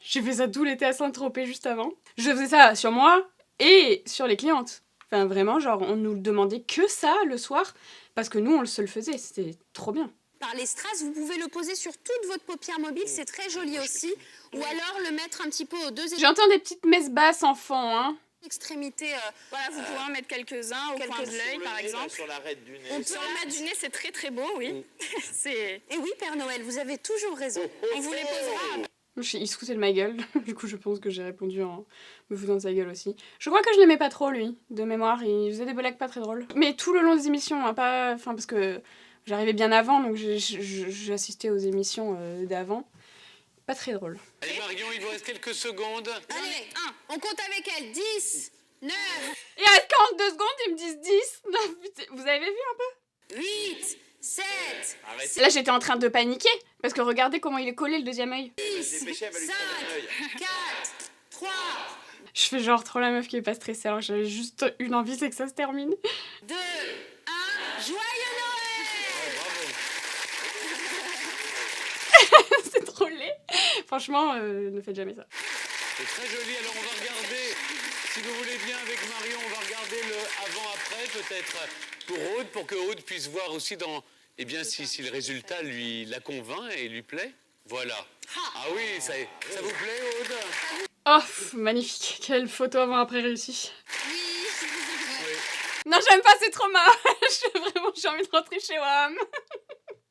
J'ai fait ça tout l'été à Saint-Tropez juste avant. Je faisais ça sur moi et sur les clientes. Enfin, vraiment, genre, on nous demandait que ça le soir, parce que nous, on se le faisait, c'était trop bien. Par les strass, vous pouvez le poser sur toute votre paupière mobile, c'est très joli aussi. Ou alors le mettre un petit peu aux 2 J'entends des petites messes basses en fond, hein. extrémités. Voilà, vous pouvez en mettre quelques-uns au coin de l'œil, par exemple. Sur l'arête du nez. On peut en mettre du nez, c'est très très beau, oui. C'est... Et oui, Père Noël, vous avez toujours raison. On vous les posera. Il se foutait de ma gueule, du coup je pense que j'ai répondu en me foutant de sa gueule aussi. Je crois que je l'aimais pas trop lui, de mémoire, il faisait des blagues pas très drôles. Mais tout le long des émissions, hein, pas... Enfin parce que j'arrivais bien avant, donc j'assistais aux émissions d'avant. Pas très drôle. Allez Marion, il vous reste quelques secondes. Allez, on compte avec elle. 10, 9... Il reste 42 secondes, ils me disent 10. Non, putain, vous avez vu un peu? 8, 7... Là j'étais en train de paniquer, parce que regardez comment il est collé le deuxième œil. 6, 5, 4, 3... Je fais genre trop la meuf qui est pas stressée, alors j'avais juste une envie, c'est que ça se termine. 2, 1, joyeux Noël! C'est trop laid. Franchement, ne faites jamais ça. C'est très joli, alors on va regarder, si vous voulez bien avec Marion, on va regarder le avant-après peut-être pour Aude, pour que Aude puisse voir aussi dans, eh bien si le résultat la convainc et lui plaît. Voilà. Ah oui, ça vous plaît Aude? Oh, magnifique. Quelle photo avant-après réussie. Non, j'aime pas, c'est trop moche. J'ai envie de rentrer chez WAM.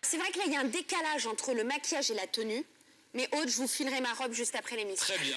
C'est vrai que là, il y a un décalage entre le maquillage et la tenue. Mais Aude, je vous filerai ma robe juste après l'émission. Très bien.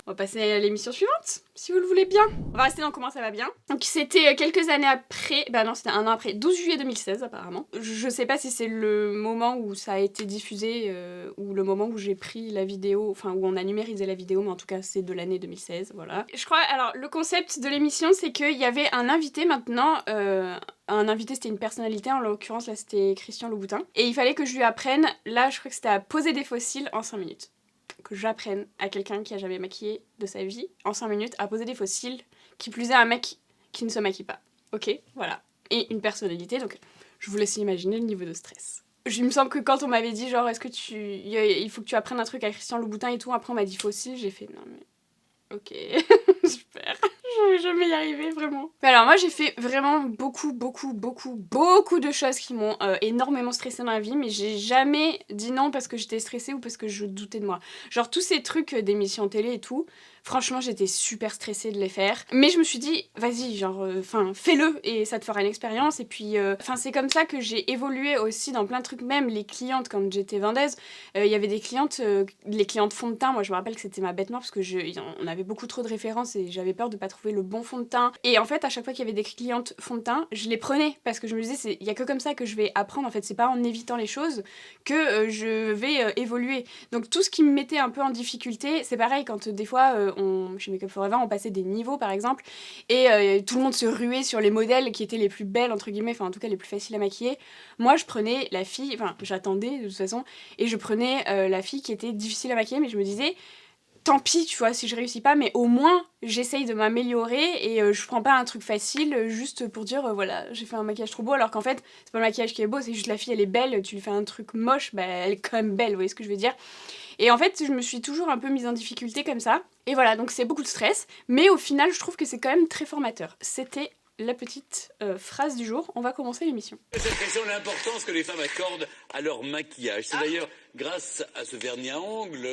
On va passer à l'émission suivante, si vous le voulez bien. On va rester dans Comment ça va bien. Donc c'était quelques années après, bah non c'était un an après, 12 juillet 2016 apparemment. Je sais pas si c'est le moment où ça a été diffusé ou le moment où j'ai pris la vidéo, enfin où on a numérisé la vidéo, mais en tout cas c'est de l'année 2016, voilà. Je crois, alors le concept de l'émission c'est qu'il y avait un invité maintenant, un invité c'était une personnalité, en l'occurrence là c'était Christian Louboutin. Et il fallait que je lui apprenne, là je crois que c'était à poser des fossiles en 5 minutes. Que j'apprenne à quelqu'un qui a jamais maquillé de sa vie en 5 minutes à poser des fossiles, qui plus est un mec qui ne se maquille pas. Ok, voilà. Et une personnalité, donc je vous laisse imaginer le niveau de stress. Il me semble que quand on m'avait dit genre est-ce que il faut que tu apprennes un truc à Christian Louboutin et tout, après on m'a dit fossile, j'ai fait non mais ok, super. Je vais jamais y arriver, vraiment. Mais alors moi j'ai fait vraiment beaucoup de choses qui m'ont énormément stressée dans la vie, mais j'ai jamais dit non parce que j'étais stressée ou parce que je doutais de moi. Genre tous ces trucs d'émissions télé et tout, Franchement, j'étais super stressée de les faire. Mais je me suis dit, vas-y, genre, fais-le et ça te fera une expérience. Et puis, c'est comme ça que j'ai évolué aussi dans plein de trucs. Même les clientes, quand j'étais vendeuse, il y avait des clientes, les clientes fond de teint. Moi, je me rappelle que c'était ma bête noire parce que on avait beaucoup trop de références et j'avais peur de pas trouver le bon fond de teint. Et en fait, à chaque fois qu'il y avait des clientes fond de teint, je les prenais parce que je me disais, il y a que comme ça que je vais apprendre. En fait, c'est pas en évitant les choses que je vais évoluer. Donc, tout ce qui me mettait un peu en difficulté, c'est pareil quand des fois, chez Make Up For Ever, on passait des niveaux par exemple, et tout le monde se ruait sur les modèles qui étaient les plus belles, entre guillemets, enfin en tout cas les plus faciles à maquiller. Moi je prenais la fille, enfin j'attendais de toute façon, et je prenais la fille qui était difficile à maquiller, mais je me disais, tant pis, tu vois, si je réussis pas, mais au moins j'essaye de m'améliorer et je prends pas un truc facile juste pour dire voilà, j'ai fait un maquillage trop beau, alors qu'en fait c'est pas le maquillage qui est beau, c'est juste la fille elle est belle, tu lui fais un truc moche, bah elle est quand même belle, vous voyez ce que je veux dire. Et en fait, je me suis toujours un peu mise en difficulté comme ça. Et voilà, donc c'est beaucoup de stress. Mais au final, je trouve que c'est quand même très formateur. C'était la petite phrase du jour. On va commencer l'émission. Cette question, l'importance que les femmes accordent à leur maquillage. C'est d'ailleurs grâce à ce vernis à ongles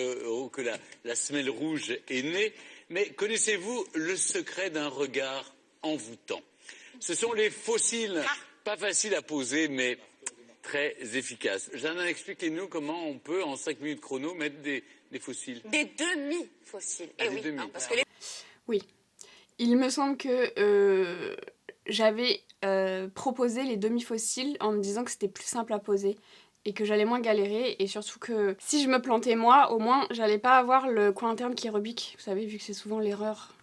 que la semelle rouge est née. Mais connaissez-vous le secret d'un regard envoûtant? Ce sont les faux cils. Pas facile à poser, mais très efficace. Jeanne, expliquez-nous comment on peut, en 5 minutes chrono, mettre des fossiles. Des demi-fossiles. Ah, des demi. Parce que Oui. Il me semble que j'avais proposé les demi-fossiles en me disant que c'était plus simple à poser et que j'allais moins galérer, et surtout que si je me plantais moi, au moins j'allais pas avoir le coin interne qui rebique. Vous savez, vu que c'est souvent l'erreur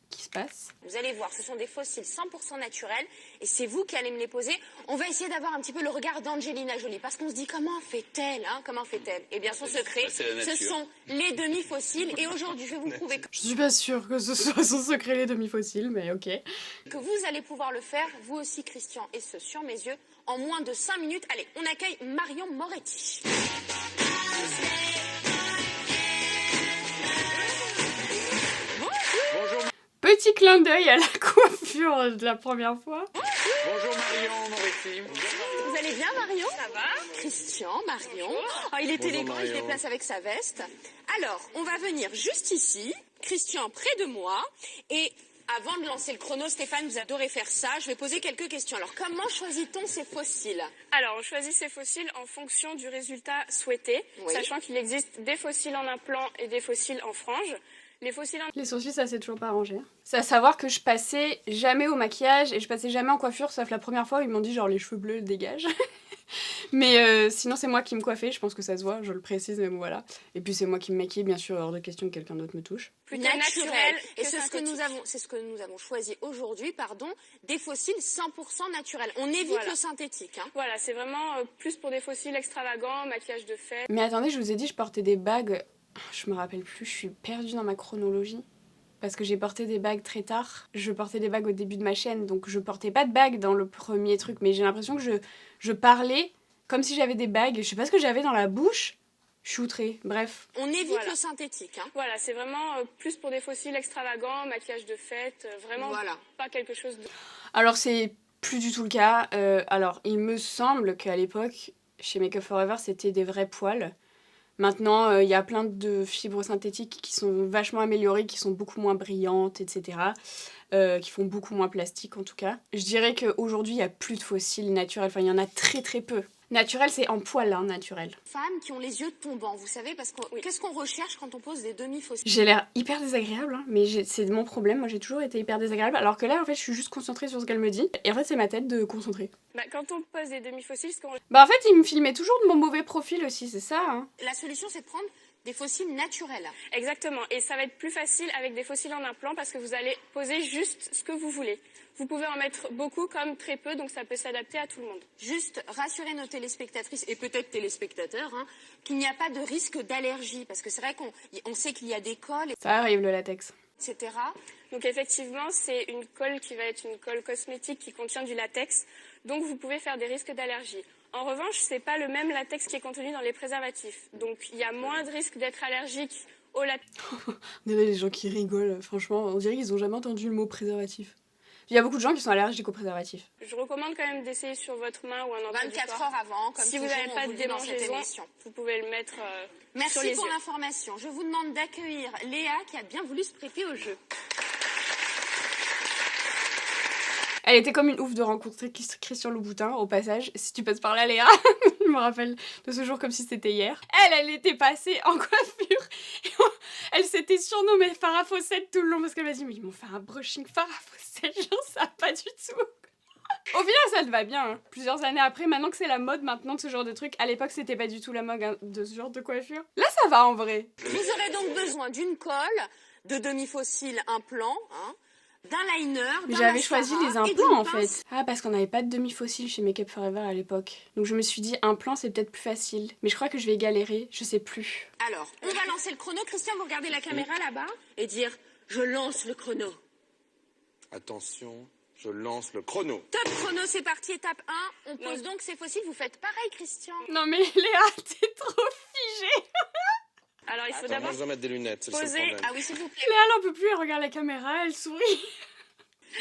qui se passe. Vous allez voir, ce sont des fossiles 100% naturels et c'est vous qui allez me les poser. On va essayer d'avoir un petit peu le regard d'Angelina Jolie parce qu'on se dit comment fait-elle, hein, comment fait-elle? Eh bien son secret, ce sont les demi-fossiles, et aujourd'hui je vais vous prouver Je suis pas sûre que ce soit son secret les demi-fossiles, mais ok. que vous allez pouvoir le faire, vous aussi Christian, et ce sur mes yeux, en moins de 5 minutes. Allez, on accueille Marion Moretti. Petit clin d'œil à la coiffure de la première fois. Bonjour Marion Moretti. Vous allez bien Marion? Ça va? Christian, Marion. Oh, il est élégant, il se déplace avec sa veste. Alors, on va venir juste ici. Christian près de moi. Et avant de lancer le chrono, Stéphane, vous adorez faire ça. Je vais poser quelques questions. Alors, comment choisit-on ces fossiles? Alors, on choisit ces fossiles en fonction du résultat souhaité, sachant qu'il existe des fossiles en implant et des fossiles en frange. Les sourcils, ça s'est toujours pas arrangé. C'est à savoir que je passais jamais au maquillage et je passais jamais en coiffure, sauf la première fois où ils m'ont dit genre les cheveux bleus dégagent. Mais sinon c'est moi qui me coiffais, je pense que ça se voit, je le précise, mais bon voilà. Et puis c'est moi qui me maquille, bien sûr, hors de question que quelqu'un d'autre me touche. Plutôt naturel. Et c'est ce que nous avons choisi aujourd'hui, des fossiles 100% naturels. On évite le synthétique. Hein. Voilà, c'est vraiment plus pour des fossiles extravagants, maquillage de fête. Mais attendez, je vous ai dit, je portais des bagues. Je me rappelle plus, je suis perdue dans ma chronologie. Parce que j'ai porté des bagues très tard. Je portais des bagues au début de ma chaîne, donc je portais pas de bagues dans le premier truc. Mais j'ai l'impression que je parlais comme si j'avais des bagues. Je sais pas ce que j'avais dans la bouche. Je suis outrée, bref. On évite le synthétique. Hein. Voilà, c'est vraiment plus pour des fossiles extravagants, maquillage de fête, vraiment pas quelque chose de... Alors c'est plus du tout le cas. Alors il me semble qu'à l'époque, chez Make Up For Ever, c'était des vrais poils. Maintenant, il y a plein de fibres synthétiques qui sont vachement améliorées, qui sont beaucoup moins brillantes, etc. Qui font beaucoup moins plastique en tout cas. Je dirais qu'aujourd'hui, il n'y a plus de fossiles naturels. Enfin, il y en a très très peu. Naturel, c'est en poil, hein, naturel. Femmes qui ont les yeux tombants, vous savez, parce que qu'est-ce qu'on recherche quand on pose des demi-fossiles? J'ai l'air hyper désagréable, hein, mais c'est mon problème. Moi, j'ai toujours été hyper désagréable, alors que là, en fait, je suis juste concentrée sur ce qu'elle me dit. Et en fait, c'est ma tête de concentrer. Bah, quand on pose des demi-fossiles, Bah, en fait, il me filmait toujours de mon mauvais profil aussi, c'est ça, hein. La solution, c'est de prendre des fossiles naturels. Exactement, et ça va être plus facile avec des fossiles en implant parce que vous allez poser juste ce que vous voulez. Vous pouvez en mettre beaucoup comme très peu, donc ça peut s'adapter à tout le monde. Juste rassurer nos téléspectatrices et peut-être téléspectateurs qu'il n'y a pas de risque d'allergie, parce que c'est vrai qu'on sait qu'il y a des colles. Ça arrive, le latex. Etc. Donc effectivement, c'est une colle qui va être une colle cosmétique qui contient du latex, donc vous pouvez faire des risques d'allergie. En revanche, c'est pas le même latex qui est contenu dans les préservatifs, donc il y a moins de risques d'être allergique au latex. On dirait les gens qui rigolent, franchement, on dirait qu'ils ont jamais entendu le mot préservatif. Il y a beaucoup de gens qui sont allergiques aux préservatifs. Je recommande quand même d'essayer sur votre main ou un endroit 24 heures avant, comme si vous toujours, n'avez on pas vous de le dit dans cette démangeaison, émission. vous pouvez le mettre sur Merci les pour yeux. l'information. Je vous demande d'accueillir Léa qui a bien voulu se prêter au jeu. Elle était comme une ouf de rencontrer Christian Louboutin, au passage. Si tu passes par là, Léa, je me rappelle de ce jour comme si c'était hier. Elle était passée en coiffure. Et elle s'était surnommée Farah Fawcett tout le long parce qu'elle m'a dit mais ils m'ont fait un brushing Farah Fawcett, genre ça pas du tout. Au final, ça te va bien. Hein. Plusieurs années après, maintenant que c'est la mode maintenant de ce genre de truc, à l'époque c'était pas du tout la mode hein, de ce genre de coiffure. Là, ça va en vrai. Vous aurez donc besoin d'une colle, de demi-fossiles implants, hein, d'un liner, d'un J'avais choisi les implants en pince. fait. Ah, parce qu'on n'avait pas de demi-fossiles chez Make Up Forever à l'époque. Donc je me suis dit, implant c'est peut-être plus facile. Mais je crois que je vais galérer, je sais plus. Alors, on va lancer le chrono. Christian, vous regardez la caméra là-bas et dire « Je lance le chrono ». Attention, je lance le chrono. Top chrono, c'est parti, étape 1. On pose donc ces fossiles. Vous faites pareil, Christian. Non mais Léa, t'es trop figée. Alors il faut Attends, moi, d'abord je dois mettre des lunettes, c'est le seul poser... problème. Ah oui, s'il vous plaît. Léa, elle en peut plus, elle regarde la caméra, elle sourit.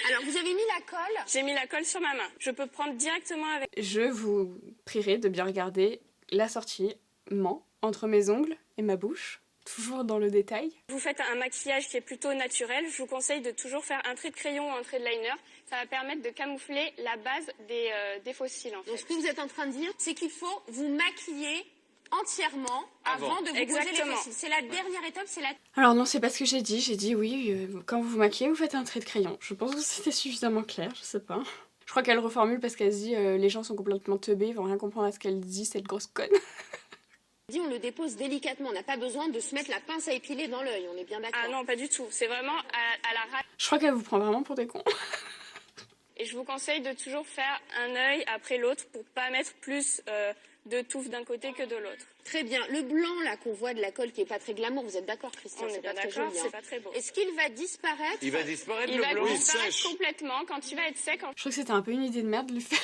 Alors, vous avez mis la colle. J'ai mis la colle sur ma main. Je peux prendre directement avec... Je vous prierai de bien regarder l'assortiment entre mes ongles et ma bouche. Toujours dans le détail. Vous faites un maquillage qui est plutôt naturel. Je vous conseille de toujours faire un trait de crayon ou un trait de liner. Ça va permettre de camoufler la base des fossiles en fait. Donc, ce que vous êtes en train de dire, c'est qu'il faut vous maquiller entièrement avant de vous poser les Exactement. fossiles. C'est la dernière étape, c'est la... Alors non, c'est pas ce que j'ai dit. J'ai dit oui, quand vous vous maquillez, vous faites un trait de crayon. Je pense que c'était suffisamment clair, je sais pas. Je crois qu'elle reformule parce qu'elle se dit les gens sont complètement teubés, ils vont rien comprendre à ce qu'elle dit, cette grosse conne. On le dépose délicatement. On n'a pas besoin de se mettre la pince à épiler dans l'œil. On est bien d'accord. Ah non, pas du tout. C'est vraiment à la rate. Je crois qu'elle vous prend vraiment pour des cons. Et je vous conseille de toujours faire un œil après l'autre pour pas mettre plus de touffe d'un côté que de l'autre. Très bien. Le blanc là qu'on voit de la colle qui est pas très glamour, vous êtes d'accord, Christian? On est bien pas très d'accord, joli, hein. c'est pas très beau. Est-ce qu'il va disparaître? Il va disparaître Il le va blanc. disparaître complètement quand il va être sec. Je trouve que c'était un peu une idée de merde de lui faire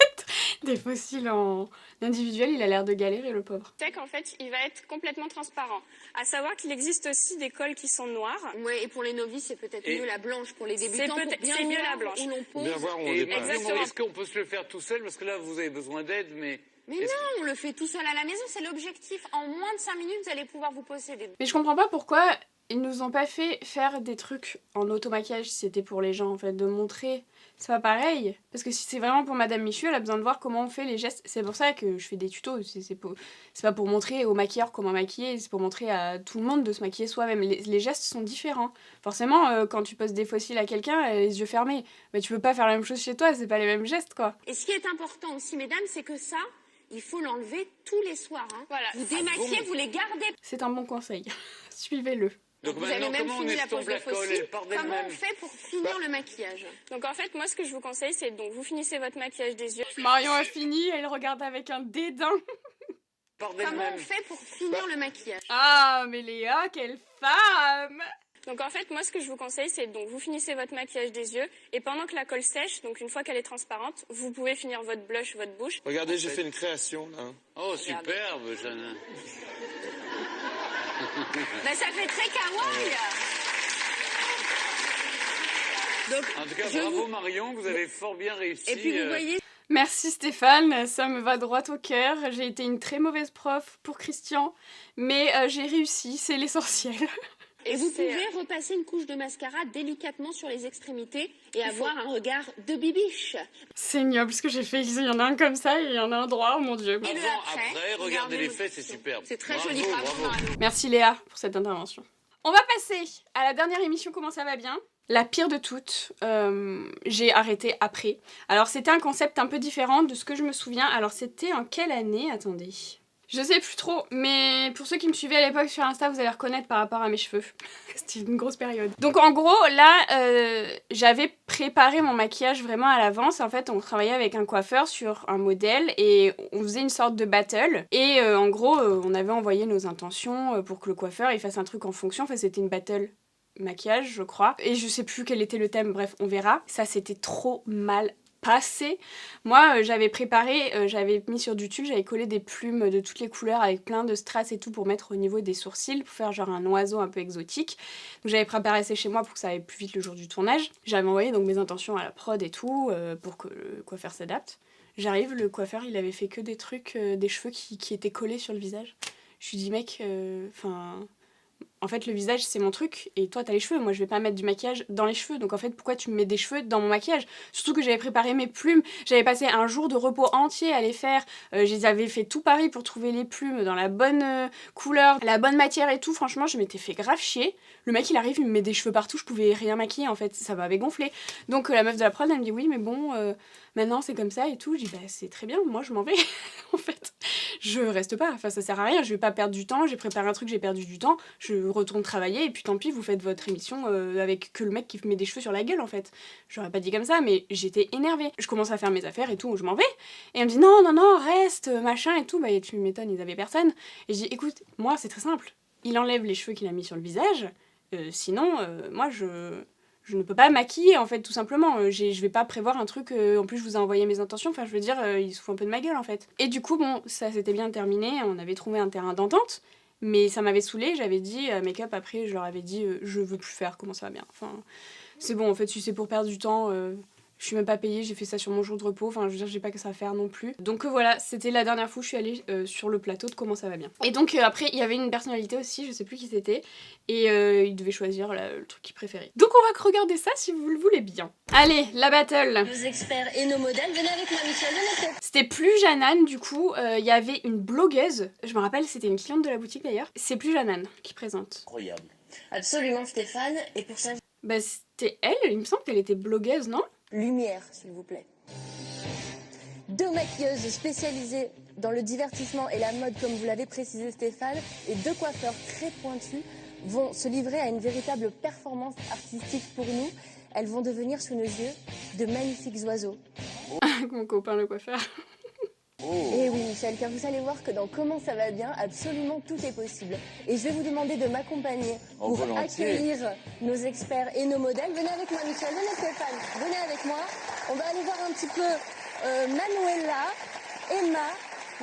mettre des fossiles en individuel. Il a l'air de galérer, le pauvre. Sec, en fait, il va être complètement transparent. À savoir qu'il existe aussi des colles qui sont noires. Ouais, et pour les novices, c'est peut-être mieux la blanche. Pour les débutants, c'est mieux la blanche. Où l'on pose. Bien voir où on Et dépasse. Marion, est-ce qu'on peut se le faire tout seul? Parce que là, vous avez besoin d'aide, mais... Mais non, on le fait tout seul à la maison, c'est l'objectif. En moins de 5 minutes, vous allez pouvoir vous posséder. Mais je comprends pas pourquoi ils nous ont pas fait faire des trucs en automaquillage si c'était pour les gens, en fait, de montrer. C'est pas pareil. Parce que si c'est vraiment pour Madame Michu, elle a besoin de voir comment on fait les gestes. C'est pour ça que je fais des tutos. C'est pas pour montrer aux maquilleurs comment maquiller, c'est pour montrer à tout le monde de se maquiller soi-même. Les gestes sont différents. Forcément, quand tu poses des fossiles à quelqu'un, les yeux fermés, bah, tu peux pas faire la même chose chez toi, c'est pas les mêmes gestes, quoi. Et ce qui est important aussi, mesdames, c'est que ça, il faut l'enlever tous les soirs. Hein. Voilà. Vous démaquillez, vous les gardez. C'est un bon conseil. Suivez-le. Donc Vous avez maintenant, même comment on fini la pose estompe de la colle? fossiles. Elle part Comment d'elle-même. on fait pour finir le maquillage? Donc en fait, moi, ce que je vous conseille, c'est donc vous finissez votre maquillage des yeux. Marion a fini, elle regarde avec un dédain. Part Comment d'elle-même. on fait pour finir le maquillage? Ah, mais Léa, quelle femme! Donc en fait, moi, ce que je vous conseille, c'est donc vous finissez votre maquillage des yeux et pendant que la colle sèche, donc une fois qu'elle est transparente, vous pouvez finir votre blush, votre bouche. Regardez, j'ai fait une création là. Oh, superbe, Jeanne. Ben, ça fait très kawaii. Donc, En tout cas, je bravo vous- Marion, vous avez fort bien réussi. Et puis vous voyez, Merci Stéphane, ça me va droit au cœur. J'ai été une très mauvaise prof pour Christian, mais j'ai réussi, c'est l'essentiel. et vous pouvez repasser une couche de mascara délicatement sur les extrémités et avoir un regard de bibiche. C'est ignoble ce que j'ai fait, il y en a un comme ça et il y en a un droit, oh mon dieu. Et le Avant, après, après, regardez les faits, c'est superbe. C'est très Bravo, joli, bravo, bravo. Marion. Merci Léa pour cette intervention. On va passer à la dernière émission Comment ça va bien. La pire de toutes, j'ai arrêté après. Alors c'était un concept un peu différent de ce que je me souviens. Alors c'était en quelle année? Attendez. Je sais plus trop, mais pour ceux qui me suivaient à l'époque sur Insta, vous allez reconnaître par rapport à mes cheveux. C'était une grosse période. Donc en gros, là, j'avais préparé mon maquillage vraiment à l'avance. En fait, on travaillait avec un coiffeur sur un modèle et on faisait une sorte de battle. Et en gros, on avait envoyé nos intentions pour que le coiffeur il fasse un truc en fonction. Enfin, c'était une battle maquillage, je crois. Et je sais plus quel était le thème, bref, on verra. Ça s'était trop mal passé. Moi, j'avais préparé, j'avais mis sur du tulle, j'avais collé des plumes de toutes les couleurs avec plein de strass et tout pour mettre au niveau des sourcils, pour faire genre un oiseau un peu exotique. Donc j'avais préparé ça chez moi pour que ça aille plus vite le jour du tournage. J'avais envoyé donc mes intentions à la prod et tout, pour que le coiffeur s'adapte. J'arrive, le coiffeur, il avait fait que des trucs, des cheveux qui étaient collés sur le visage. Je lui dis, mec, en fait, le visage, c'est mon truc, et toi, t'as les cheveux. Moi, je vais pas mettre du maquillage dans les cheveux. Donc, en fait, pourquoi tu me mets des cheveux dans mon maquillage? Surtout que j'avais préparé mes plumes. J'avais passé un jour de repos entier à les faire. J'avais fait tout Paris pour trouver les plumes dans la bonne couleur, la bonne matière et tout. Franchement, je m'étais fait grave chier. Le mec, il arrive, il me met des cheveux partout. Je pouvais rien maquiller, en fait. Ça m'avait gonflé. Donc, la meuf de la prod, elle me dit, oui, mais bon, maintenant, c'est comme ça et tout. Je dis, bah, c'est très bien. Moi, je m'en vais, en fait. Je reste pas. Enfin, ça sert à rien. Je vais pas perdre du temps. J'ai préparé un truc, j'ai perdu du temps. Je retourne travailler et puis tant pis, vous faites votre émission avec que le mec qui met des cheveux sur la gueule, en fait. J'aurais pas dit comme ça, mais j'étais énervée. Je commence à faire mes affaires et tout, je m'en vais. Et elle me dit non, non, non, reste, machin et tout. Bah, tu m'étonnes, ils avaient personne. Et je dis, écoute, moi, c'est très simple. Il enlève les cheveux qu'il a mis sur le visage. Sinon, moi, je ne peux pas maquiller, en fait, tout simplement. Je vais pas prévoir un truc, en plus je vous ai envoyé mes intentions, enfin je veux dire, il se fout un peu de ma gueule, en fait. Et du coup, bon, ça s'était bien terminé, on avait trouvé un terrain d'entente, mais ça m'avait saoulée, j'avais dit à Make-up, après, je leur avais dit, je veux plus faire, comment ça va bien. Enfin, c'est bon, en fait, si c'est pour perdre du temps, je suis même pas payée, j'ai fait ça sur mon jour de repos, enfin je veux dire, j'ai pas que ça à faire non plus. Donc voilà, c'était la dernière fois où je suis allée sur le plateau de Comment ça va bien. Et donc après, il y avait une personnalité aussi, je sais plus qui c'était, et il devait choisir le truc qu'il préférait. Donc on va regarder ça si vous le voulez bien. Allez, la battle. Nos experts et nos modèles, venez avec moi Michel, venez. C'était plus Jeannane, du coup, il y avait une blogueuse, je me rappelle, c'était une cliente de la boutique d'ailleurs. C'est plus Jeannane qui présente. Incroyable. Absolument Stéphane, et pour ça... Bah c'était elle, il me semble qu'elle était blogueuse, non? Lumière, s'il vous plaît. 2 maquilleuses spécialisées dans le divertissement et la mode, comme vous l'avez précisé Stéphane, et 2 coiffeurs très pointus vont se livrer à une véritable performance artistique pour nous. Elles vont devenir sous nos yeux de magnifiques oiseaux. Mon copain le coiffeur. Et oui Michel, car vous allez voir que dans Comment ça va bien, absolument tout est possible. Et je vais vous demander de m'accompagner pour accueillir nos experts et nos modèles. Venez avec moi Michel, venez Stéphane, venez avec moi. On va aller voir un petit peu Manuela, Emma,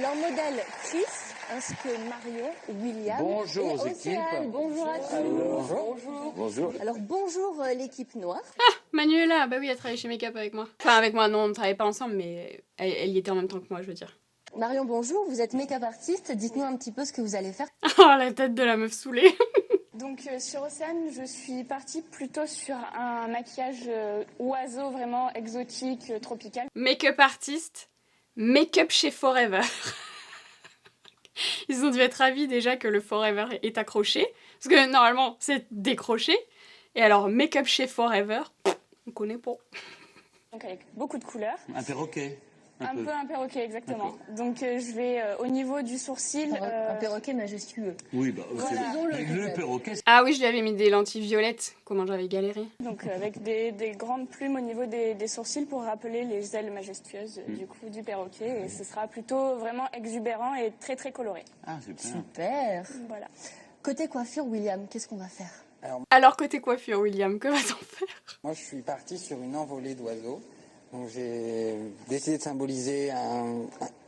leur modèle Chris, ainsi que Marion, William Bonjour et aux équipes. Bonjour à tous. Bonjour. Bonjour. Alors bonjour l'équipe noire. Ah, Manuela, bah oui, elle travaille chez Make-up avec moi. Enfin avec moi, non, on ne travaillait pas ensemble, mais elle y était en même temps que moi, je veux dire. Marion, bonjour, vous êtes make-up artiste, dites-nous un petit peu ce que vous allez faire. Oh, la tête de la meuf saoulée. Donc sur Océane, je suis partie plutôt sur un maquillage oiseau vraiment exotique, tropical. Make-up artiste, make-up chez Forever. Ils ont dû être ravis déjà que le Forever est accroché, parce que normalement c'est décroché. Et alors make-up chez Forever, on connaît pas. Donc avec beaucoup de couleurs. Un perroquet. Un peu un perroquet, exactement. Donc je vais au niveau du sourcil... Un perroquet majestueux. Oui, bah Voilà. le perroquet. Ah oui, je lui avais mis des lentilles violettes, comment j'avais galéré. Donc avec des grandes plumes au niveau des sourcils pour rappeler les ailes majestueuses du coup du perroquet. Et ce sera plutôt vraiment exubérant et très très coloré. Ah, super. Super. Voilà. Côté coiffure, William, qu'est-ce qu'on va faire? Alors côté coiffure, William, que va-t-on faire? Moi, je suis parti sur une envolée d'oiseaux. Donc, j'ai décidé de symboliser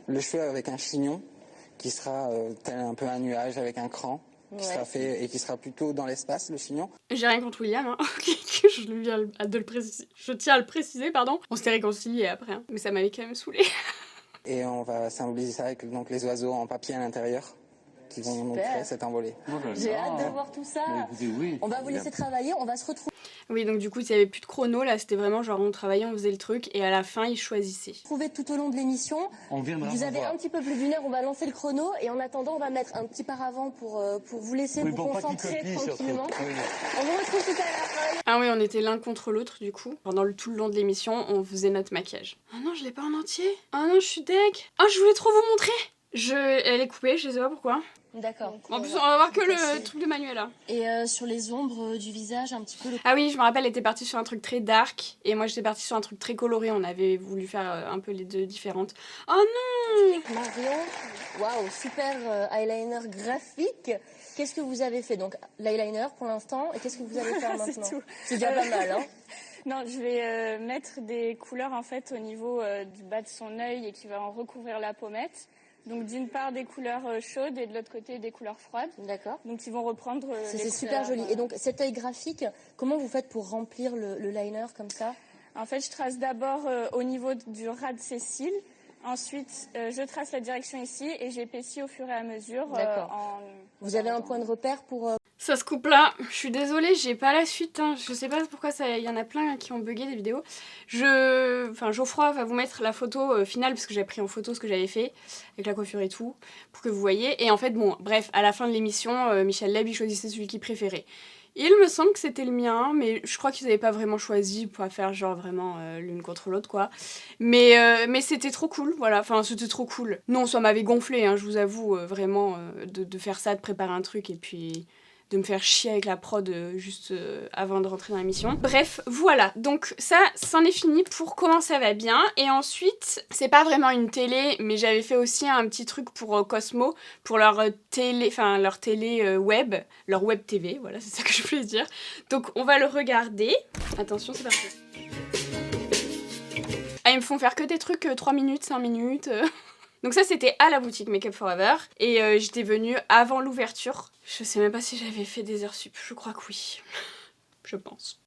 le cheveu avec un chignon qui sera tel un peu un nuage avec un cran qui sera fait et qui sera plutôt dans l'espace, le chignon. J'ai rien contre William, hein. Je tiens à le préciser, pardon. On s'était réconciliés après, hein. Mais ça m'avait quand même saoulée. Et on va symboliser ça avec donc, les oiseaux en papier à l'intérieur qui vont nous créer cette envolée. J'ai hâte de voir tout ça. Écoutez, oui. On va vous laisser travailler, on va se retrouver. Oui, donc du coup, il n'y avait plus de chrono, là, c'était vraiment genre on travaillait, on faisait le truc, et à la fin, ils choisissaient. Trouver tout au long de l'émission. Vous avez un petit peu plus d'1 heure, on va lancer le chrono, et en attendant, on va mettre un petit paravent pour vous laisser vous concentrer tranquillement. On vous retrouve tout à l'heure. Ah oui, on était l'un contre l'autre, du coup. Pendant tout le long de l'émission, on faisait notre maquillage. Ah non, je l'ai pas en entier. Ah non, je suis deg. Ah, je voulais trop vous montrer. Elle est coupée, je sais pas pourquoi. D'accord. En plus, on va voir que le truc de Manuela. Et sur les ombres du visage, un petit peu... Ah oui, je me rappelle, elle était partie sur un truc très dark, et moi j'étais partie sur un truc très coloré, on avait voulu faire un peu les deux différentes. Oh non! Marion, waouh, super eyeliner graphique. Qu'est-ce que vous avez fait? Donc l'eyeliner pour l'instant, et qu'est-ce que vous allez faire maintenant? C'est déjà pas mal, hein? Non, je vais mettre des couleurs en fait au niveau du bas de son œil et qui va en recouvrir la pommette. Donc d'une part des couleurs chaudes et de l'autre côté des couleurs froides. D'accord. Donc ils vont reprendre C'est super joli. Et donc cet œil graphique, comment vous faites pour remplir le liner comme ça? En fait, je trace d'abord au niveau du ras de ses cils. Ensuite, je trace la direction ici et j'épaissis au fur et à mesure. D'accord. Vous avez un point de repère pour... Ça se coupe là, je suis désolée, j'ai pas la suite, hein. Je sais pas pourquoi il y en a plein qui ont bugué des vidéos. Geoffroy va vous mettre la photo finale, parce que j'ai pris en photo ce que j'avais fait, avec la coiffure et tout, pour que vous voyez. Et en fait, bon, bref, à la fin de l'émission, Michel Leb, il choisissait celui qu'il préférait. Il me semble que c'était le mien, mais je crois qu'ils n'avaient pas vraiment choisi pour faire genre vraiment l'une contre l'autre, quoi. Mais c'était trop cool, voilà, enfin c'était trop cool. Non, ça m'avait gonflé, hein, je vous avoue, vraiment, de faire ça, de préparer un truc et puis... de me faire chier avec la prod juste avant de rentrer dans l'émission. Bref, voilà, donc ça, c'en est fini pour comment ça va bien. Et ensuite, c'est pas vraiment une télé, mais j'avais fait aussi un petit truc pour Cosmo, pour leur télé web, leur web TV, voilà, c'est ça que je voulais dire. Donc on va le regarder. Attention, c'est parti. Ah, ils me font faire que des trucs 3 minutes, 5 minutes... Donc ça c'était à la boutique Make Up Forever et j'étais venue avant l'ouverture. Je sais même pas si j'avais fait des heures sup, je crois que oui. Je pense.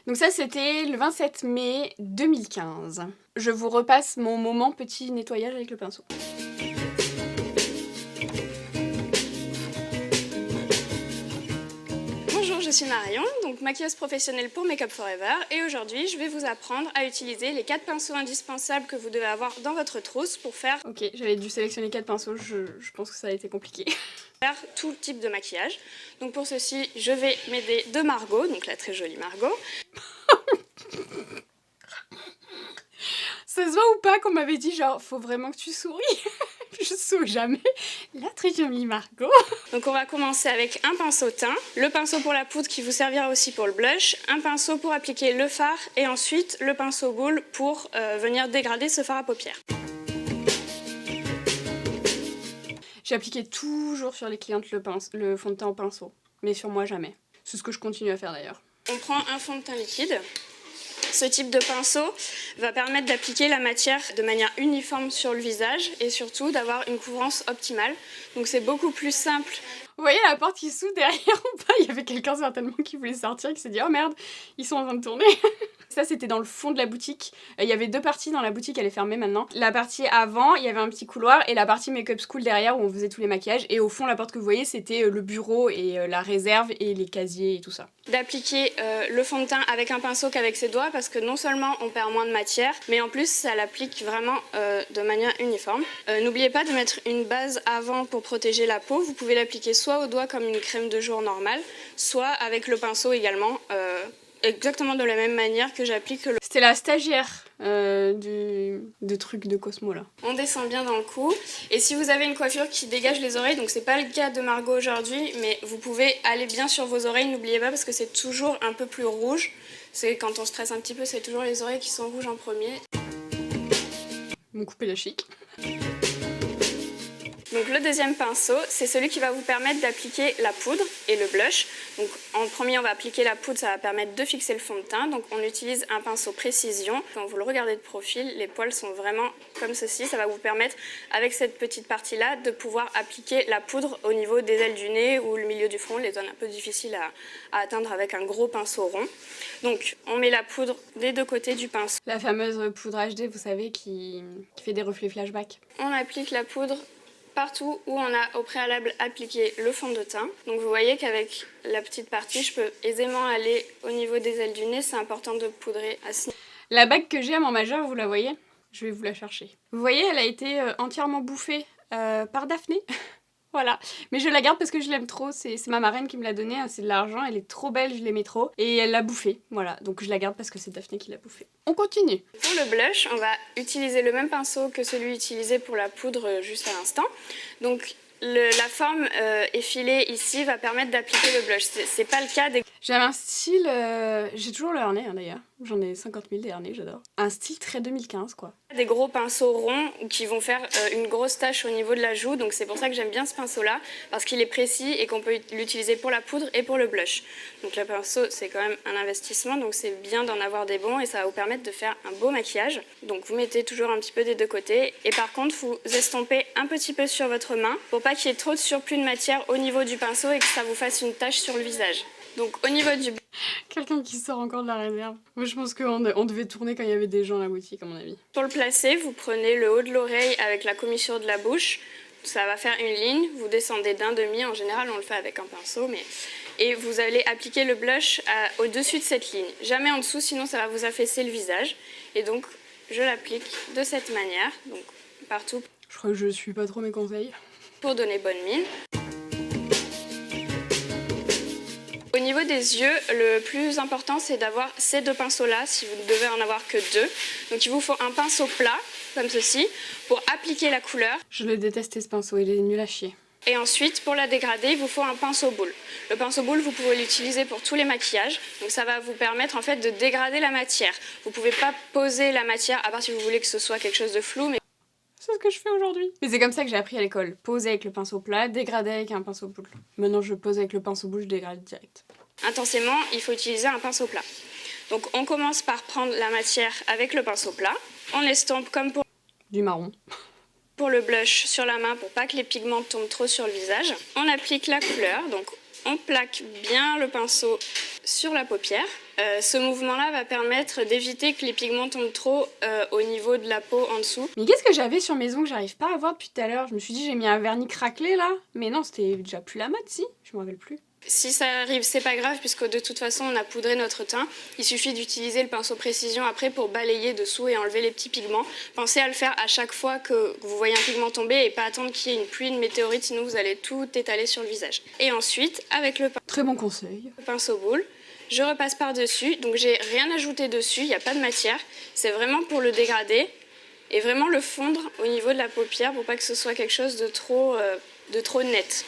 Donc ça c'était le 27 mai 2015. Je vous repasse mon moment petit nettoyage avec le pinceau. Bonjour, je suis Marion, donc maquilleuse professionnelle pour Make Up Forever et aujourd'hui je vais vous apprendre à utiliser les 4 pinceaux indispensables que vous devez avoir dans votre trousse pour faire... Ok, j'avais dû sélectionner 4 pinceaux, je pense que ça a été compliqué. Faire tout type de maquillage. Donc pour ceci, je vais m'aider de Margot, donc la très jolie Margot. Ça se voit ou pas qu'on m'avait dit genre faut vraiment que tu souris. Je souris jamais. La très jolie Margot. Donc on va commencer avec un pinceau teint, le pinceau pour la poudre qui vous servira aussi pour le blush, un pinceau pour appliquer le fard et ensuite le pinceau boule pour venir dégrader ce fard à paupières. J'ai appliqué toujours sur les clientes le fond de teint au pinceau, mais sur moi jamais. C'est ce que je continue à faire d'ailleurs. On prend un fond de teint liquide. Ce type de pinceau va permettre d'appliquer la matière de manière uniforme sur le visage et surtout d'avoir une couvrance optimale. Donc c'est beaucoup plus simple. Vous voyez la porte qui s'ouvre derrière ou pas? Il y avait quelqu'un certainement qui voulait sortir, qui s'est dit « Oh merde, ils sont en train de tourner !» Ça c'était dans le fond de la boutique. Il y avait 2 parties dans la boutique, elle est fermée maintenant. La partie avant, il y avait un petit couloir et la partie Make-up School derrière où on faisait tous les maquillages. Et au fond, la porte que vous voyez, c'était le bureau et la réserve et les casiers et tout ça. D'appliquer le fond de teint avec un pinceau qu'avec ses doigts parce que non seulement on perd moins de matière, mais en plus ça l'applique vraiment de manière uniforme. N'oubliez pas de mettre une base avant pour protéger la peau. Vous pouvez l'appliquer soit au doigt comme une crème de jour normale, soit avec le pinceau également. Exactement de la même manière que j'applique le... C'était la stagiaire du truc de Cosmo là. On descend bien dans le cou. Et si vous avez une coiffure qui dégage les oreilles, donc c'est pas le cas de Margot aujourd'hui, mais vous pouvez aller bien sur vos oreilles, n'oubliez pas parce que c'est toujours un peu plus rouge. C'est quand on stresse un petit peu, c'est toujours les oreilles qui sont rouges en premier. Mon coupé la chic. Donc le deuxième pinceau, c'est celui qui va vous permettre d'appliquer la poudre et le blush. Donc en premier, on va appliquer la poudre, ça va permettre de fixer le fond de teint. Donc on utilise un pinceau précision. Quand vous le regardez de profil, les poils sont vraiment comme ceci. Ça va vous permettre, avec cette petite partie-là, de pouvoir appliquer la poudre au niveau des ailes du nez ou le milieu du front, les zones un peu difficiles à atteindre avec un gros pinceau rond. Donc on met la poudre des 2 côtés du pinceau. La fameuse poudre HD, vous savez, qui fait des reflets flashback. On applique la poudre partout où on a au préalable appliqué le fond de teint. Donc vous voyez qu'avec la petite partie, je peux aisément aller au niveau des ailes du nez. C'est important de poudrer à ce niveau. La bague que j'ai à mon majeur, vous la voyez? Je vais vous la chercher. Vous voyez, elle a été entièrement bouffée par Daphné. Voilà, mais je la garde parce que je l'aime trop, c'est ma marraine qui me l'a donnée, c'est de l'argent, elle est trop belle, je l'aimais trop, et elle l'a bouffée, voilà, donc je la garde parce que c'est Daphné qui l'a bouffée. On continue. Pour le blush, on va utiliser le même pinceau que celui utilisé pour la poudre juste à l'instant. Donc la forme effilée ici va permettre d'appliquer le blush, c'est pas le cas des... J'avais un style, j'ai toujours le harnais hein, d'ailleurs. J'en ai 50 000 derniers, j'adore. Un style très 2015, quoi. Des gros pinceaux ronds qui vont faire une grosse tache au niveau de la joue, donc c'est pour ça que j'aime bien ce pinceau-là, parce qu'il est précis et qu'on peut l'utiliser pour la poudre et pour le blush. Donc le pinceau, c'est quand même un investissement, donc c'est bien d'en avoir des bons et ça va vous permettre de faire un beau maquillage. Donc vous mettez toujours un petit peu des deux côtés, et par contre vous estompez un petit peu sur votre main pour pas qu'il y ait trop de surplus de matière au niveau du pinceau et que ça vous fasse une tache sur le visage. Donc au niveau du... Quelqu'un qui sort encore de la réserve. Moi je pense qu'on devait tourner quand il y avait des gens à la boutique à mon avis. Pour le placer, vous prenez le haut de l'oreille avec la commissure de la bouche. Ça va faire une ligne, vous descendez d'un demi, en général on le fait avec un pinceau, et vous allez appliquer le blush au-dessus de cette ligne. Jamais en dessous, sinon ça va vous affaisser le visage. Et donc je l'applique de cette manière, donc partout. Je crois que je suis pas trop mes conseils. Pour donner bonne mine. Au niveau des yeux, le plus important c'est d'avoir ces deux pinceaux-là, si vous ne devez en avoir que deux. Donc il vous faut un pinceau plat, comme ceci, pour appliquer la couleur. Je le détestais ce pinceau, il est nul à chier. Et ensuite, pour la dégrader, il vous faut un pinceau boule. Le pinceau boule, vous pouvez l'utiliser pour tous les maquillages. Donc ça va vous permettre en fait de dégrader la matière. Vous ne pouvez pas poser la matière, à part si vous voulez que ce soit quelque chose de flou, mais... C'est ce que je fais aujourd'hui. Mais c'est comme ça que j'ai appris à l'école. Poser avec le pinceau plat, dégrader avec un pinceau boule. Maintenant je pose avec le pinceau boule, je dégrade direct. Intensément, il faut utiliser un pinceau plat. Donc on commence par prendre la matière avec le pinceau plat. On estompe comme pour... Du marron. Pour le blush sur la main pour pas que les pigments tombent trop sur le visage. On applique la couleur, donc on plaque bien le pinceau sur la paupière. Ce mouvement-là va permettre d'éviter que les pigments tombent trop au niveau de la peau en dessous. Mais qu'est-ce que j'avais sur mes ongles que j'arrive pas à voir depuis tout à l'heure? Je me suis dit j'ai mis un vernis craquelé là. Mais non, c'était déjà plus la mode, si? Je me rappelle plus. Si ça arrive, c'est pas grave puisque de toute façon on a poudré notre teint. Il suffit d'utiliser le pinceau précision après pour balayer dessous et enlever les petits pigments. Pensez à le faire à chaque fois que vous voyez un pigment tomber et pas attendre qu'il y ait une pluie de météorites, sinon vous allez tout étaler sur le visage. Et ensuite, avec le très bon conseil, pinceau boule, je repasse par-dessus. Donc j'ai rien ajouté dessus, il n'y a pas de matière. C'est vraiment pour le dégrader et vraiment le fondre au niveau de la paupière pour pas que ce soit quelque chose de trop net.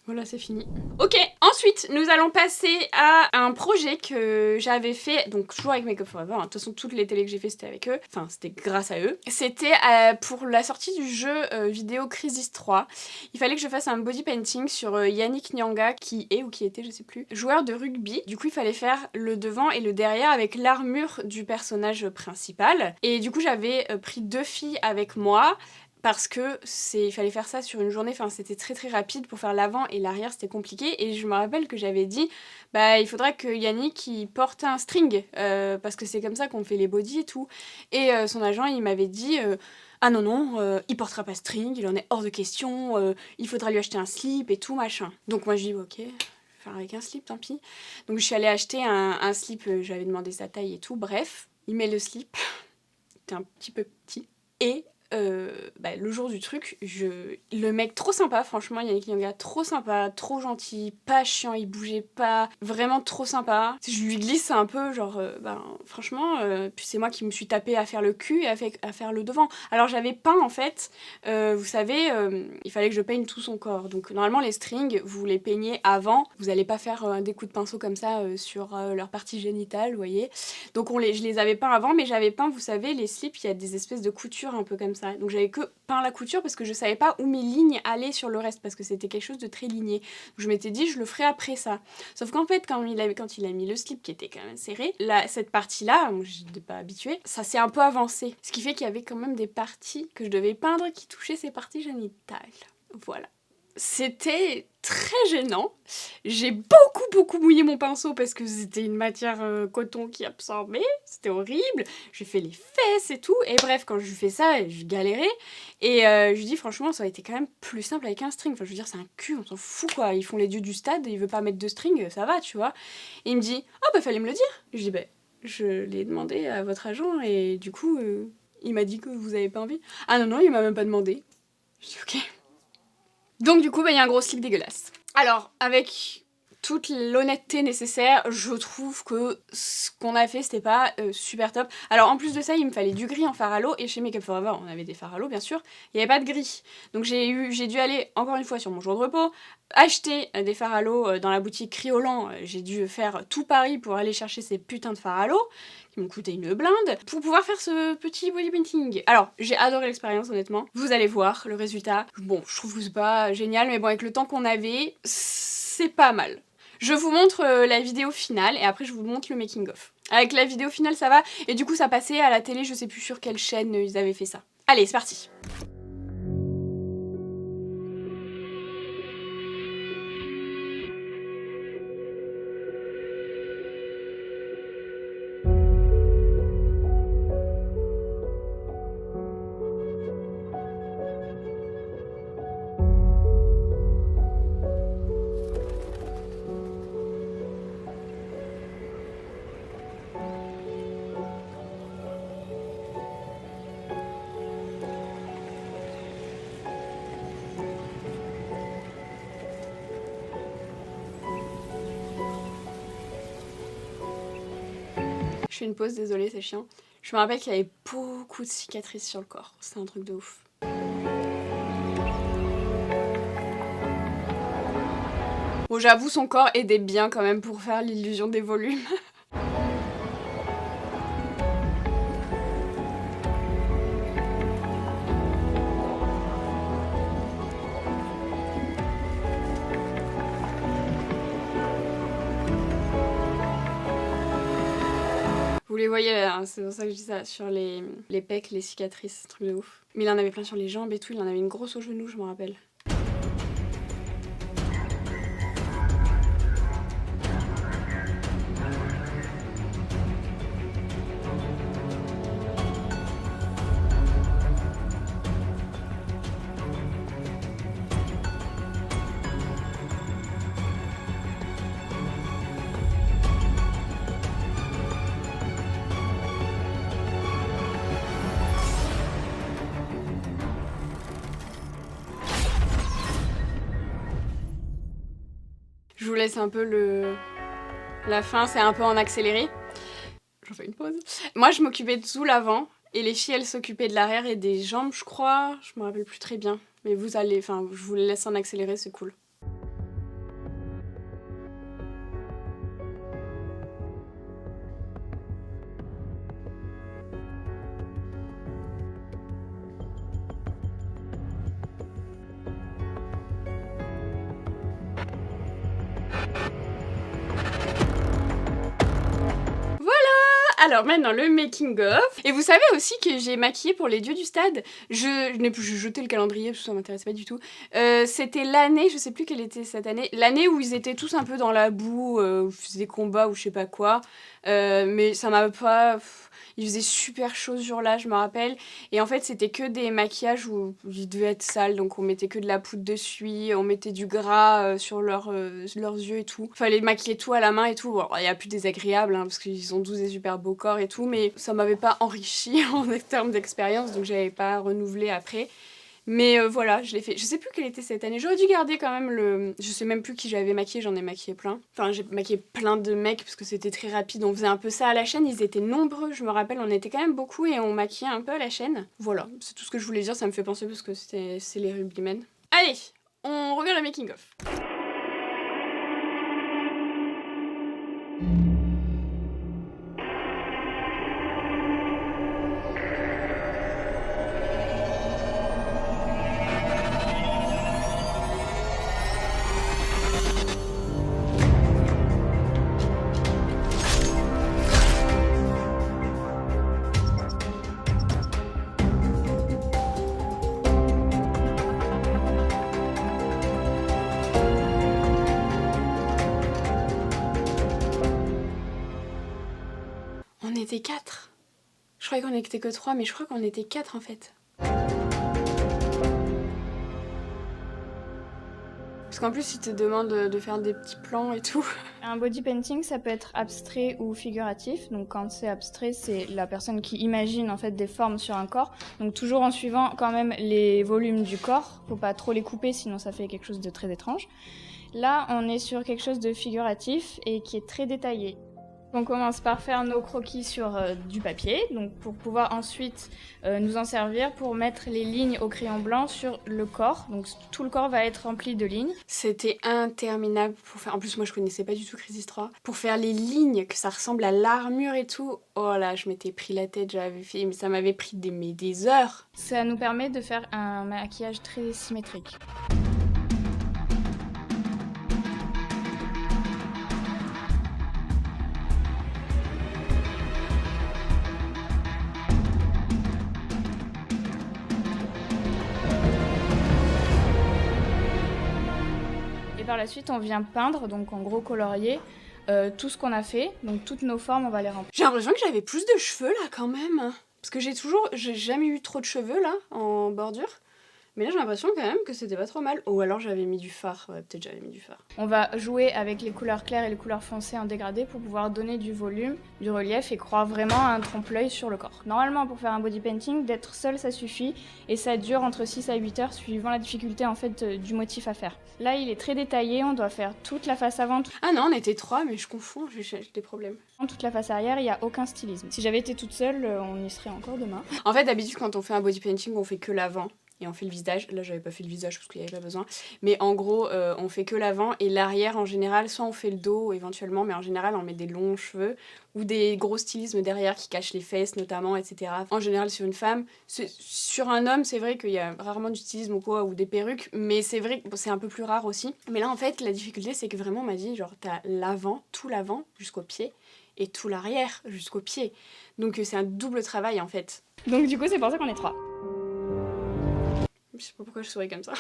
Voilà, c'est fini. Ok, ensuite, nous allons passer à un projet que j'avais fait, donc toujours avec Make Up For Ever, hein. De toute façon, toutes les télés que j'ai fait, c'était avec eux. Enfin, c'était grâce à eux. C'était pour la sortie du jeu vidéo Crisis 3. Il fallait que je fasse un body painting sur Yannick Nyanga, qui est, ou qui était, je sais plus, joueur de rugby. Du coup, il fallait faire le devant et le derrière avec l'armure du personnage principal. Et du coup, j'avais pris 2 filles avec moi, parce que il fallait faire ça sur une journée, enfin c'était très très rapide pour faire l'avant et l'arrière, c'était compliqué. Et je me rappelle que j'avais dit, bah il faudrait que Yannick il porte un string, parce que c'est comme ça qu'on fait les bodys et tout. Et son agent il m'avait dit, ah non non, il portera pas string, il en est hors de question, il faudra lui acheter un slip et tout machin. Donc moi je dis ok, je vais faire avec un slip, tant pis. Donc je suis allée acheter un slip, j'avais demandé sa taille et tout, bref. Il met le slip, c'était un petit peu petit, et... le jour du truc, le mec trop sympa, franchement, Yannick Nyanga, trop sympa, trop gentil, pas chiant, il bougeait pas, vraiment trop sympa. Je lui glisse un peu, genre, franchement, puis c'est moi qui me suis tapée à faire le cul et à faire le devant. Alors j'avais peint en fait, vous savez, il fallait que je peigne tout son corps. Donc normalement les strings, vous les peignez avant, vous allez pas faire des coups de pinceau comme ça sur leur partie génitale, vous voyez. Donc je les avais peints avant, mais j'avais peint, vous savez, les slips, il y a des espèces de coutures un peu comme ça. Donc j'avais que peint la couture parce que je savais pas où mes lignes allaient sur le reste, parce que c'était quelque chose de très ligné. Donc je m'étais dit je le ferai après ça. Sauf qu'en fait quand il a mis le slip qui était quand même serré, cette partie-là, je n'étais pas habituée, ça s'est un peu avancé. Ce qui fait qu'il y avait quand même des parties que je devais peindre qui touchaient ces parties génitales. Voilà. C'était très gênant. J'ai beaucoup mouillé mon pinceau parce que c'était une matière coton qui absorbait. C'était horrible. J'ai fait les fesses et tout. Et bref, quand je lui fais ça, je galérais. Et je lui dis franchement, ça aurait été quand même plus simple avec un string. Enfin, je veux dire, c'est un cul, on s'en fout quoi. Ils font les dieux du stade, il veut pas mettre de string, ça va, tu vois. Et il me dit, oh bah fallait me le dire. Je dis, bah je l'ai demandé à votre agent et du coup, il m'a dit que vous avez pas envie. Ah non, il m'a même pas demandé. Je dis, ok. Donc du coup, il y a un gros slip dégueulasse. Alors, avec toute l'honnêteté nécessaire, je trouve que ce qu'on a fait, c'était pas super top. Alors en plus de ça, il me fallait du gris en fard à l'eau, et chez Make Up For Ever, on avait des fards à l'eau bien sûr, il n'y avait pas de gris. Donc j'ai dû aller, encore une fois, sur mon jour de repos, acheter des fards à l'eau dans la boutique Criolan. J'ai dû faire tout Paris pour aller chercher ces putains de fards à l'eau, qui m'ont coûté une blinde, pour pouvoir faire ce petit body painting. Alors, j'ai adoré l'expérience, honnêtement. Vous allez voir le résultat. Bon, je trouve que c'est pas génial, mais bon, avec le temps qu'on avait, c'est pas mal. Je vous montre la vidéo finale et après je vous montre le making of. Avec la vidéo finale ça va, et du coup ça passait à la télé, je sais plus sur quelle chaîne ils avaient fait ça. Allez, c'est parti. Je fais une pause, désolée, c'est chiant. Je me rappelle qu'il y avait beaucoup de cicatrices sur le corps. C'est un truc de ouf. Bon, j'avoue, son corps aidait bien quand même pour faire l'illusion des volumes. Vous les voyez là, hein, c'est pour ça que je dis ça, sur les pecs, les cicatrices, truc de ouf. Mais il en avait plein sur les jambes et tout, il en avait une grosse au genou, je me rappelle. Je vous laisse un peu la fin, c'est un peu en accéléré. J'en fais une pause. Moi, je m'occupais de tout l'avant, et les filles, elles s'occupaient de l'arrière et des jambes, je crois. Je me rappelle plus très bien. Mais vous allez, enfin, je vous laisse en accéléré, c'est cool. Alors maintenant le making of. Et vous savez aussi que j'ai maquillé pour les dieux du stade. Je n'ai plus jeté le calendrier parce que ça m'intéressait pas du tout. C'était l'année, je sais plus quelle était cette année, l'année où ils étaient tous un peu dans la boue, où ils faisaient des combats ou je sais pas quoi. Mais ça m'a pas... Il faisait super chaud ce jour-là, je me rappelle. Et en fait, c'était que des maquillages où ils devaient être sales. Donc on mettait que de la poudre dessus, on mettait du gras sur leurs yeux et tout. Fallait maquiller tout à la main et tout. Bon, il y a plus désagréable hein, parce qu'ils ont tous des super beaux corps et tout. Mais ça m'avait pas enrichi en termes d'expérience. Donc j'avais pas renouvelé après. Mais voilà, je l'ai fait. Je sais plus quelle était cette année. J'aurais dû garder quand même le... Je sais même plus qui j'avais maquillé, j'en ai maquillé plein. Enfin, j'ai maquillé plein de mecs parce que c'était très rapide. On faisait un peu ça à la chaîne, ils étaient nombreux, je me rappelle. On était quand même beaucoup et on maquillait un peu à la chaîne. Voilà, c'est tout ce que je voulais dire, ça me fait penser parce que c'est les Rublymen. Allez, on regarde le making of. On était 4. Je croyais qu'on était que 3, mais je crois qu'on était 4 en fait. Parce qu'en plus, ils te demandent de faire des petits plans et tout. Un body painting, ça peut être abstrait ou figuratif. Donc quand c'est abstrait, c'est la personne qui imagine en fait des formes sur un corps. Donc toujours en suivant quand même les volumes du corps. Faut pas trop les couper, sinon ça fait quelque chose de très étrange. Là, on est sur quelque chose de figuratif et qui est très détaillé. On commence par faire nos croquis sur du papier, donc pour pouvoir ensuite nous en servir pour mettre les lignes au crayon blanc sur le corps. Donc tout le corps va être rempli de lignes. C'était interminable pour faire. En plus, moi, je connaissais pas du tout Crisis 3. Pour faire les lignes, que ça ressemble à l'armure et tout. Oh là, je m'étais pris la tête, j'avais fait, mais ça m'avait pris des heures. Ça nous permet de faire un maquillage très symétrique. Et par la suite, on vient peindre, donc en gros colorier, tout ce qu'on a fait. Donc toutes nos formes, on va les remplir. J'ai l'impression que j'avais plus de cheveux là quand même. Parce que j'ai jamais eu trop de cheveux là, en bordure. Mais là j'ai l'impression quand même que c'était pas trop mal. Ou alors j'avais mis du fard, ouais, peut-être j'avais mis du fard. On va jouer avec les couleurs claires et les couleurs foncées en dégradé pour pouvoir donner du volume, du relief et croire vraiment à un trompe-l'œil sur le corps. Normalement pour faire un body painting, d'être seul ça suffit et ça dure entre 6 à 8 heures suivant la difficulté en fait du motif à faire. Là il est très détaillé, on doit faire toute la face avant. Ah non, on était 3 mais je confonds, j'ai des problèmes. Toute la face arrière, il n'y a aucun stylisme. Si j'avais été toute seule, on y serait encore demain. En fait d'habitude quand on fait un body painting, on fait que l'avant. Et on fait le visage, là j'avais pas fait le visage parce qu'il n'y avait pas besoin, mais en gros on fait que l'avant et l'arrière en général, soit on fait le dos éventuellement, mais en général on met des longs cheveux ou des gros stylismes derrière qui cachent les fesses notamment, etc. En général sur une femme, sur un homme c'est vrai qu'il y a rarement du stylisme ou quoi, ou des perruques, mais c'est vrai que c'est un peu plus rare aussi. Mais là en fait la difficulté c'est que vraiment on m'a dit genre t'as l'avant, tout l'avant jusqu'au pied, et tout l'arrière jusqu'au pied, donc c'est un double travail en fait. Donc du coup c'est pour ça qu'on est 3. Je sais pas pourquoi je souris comme ça.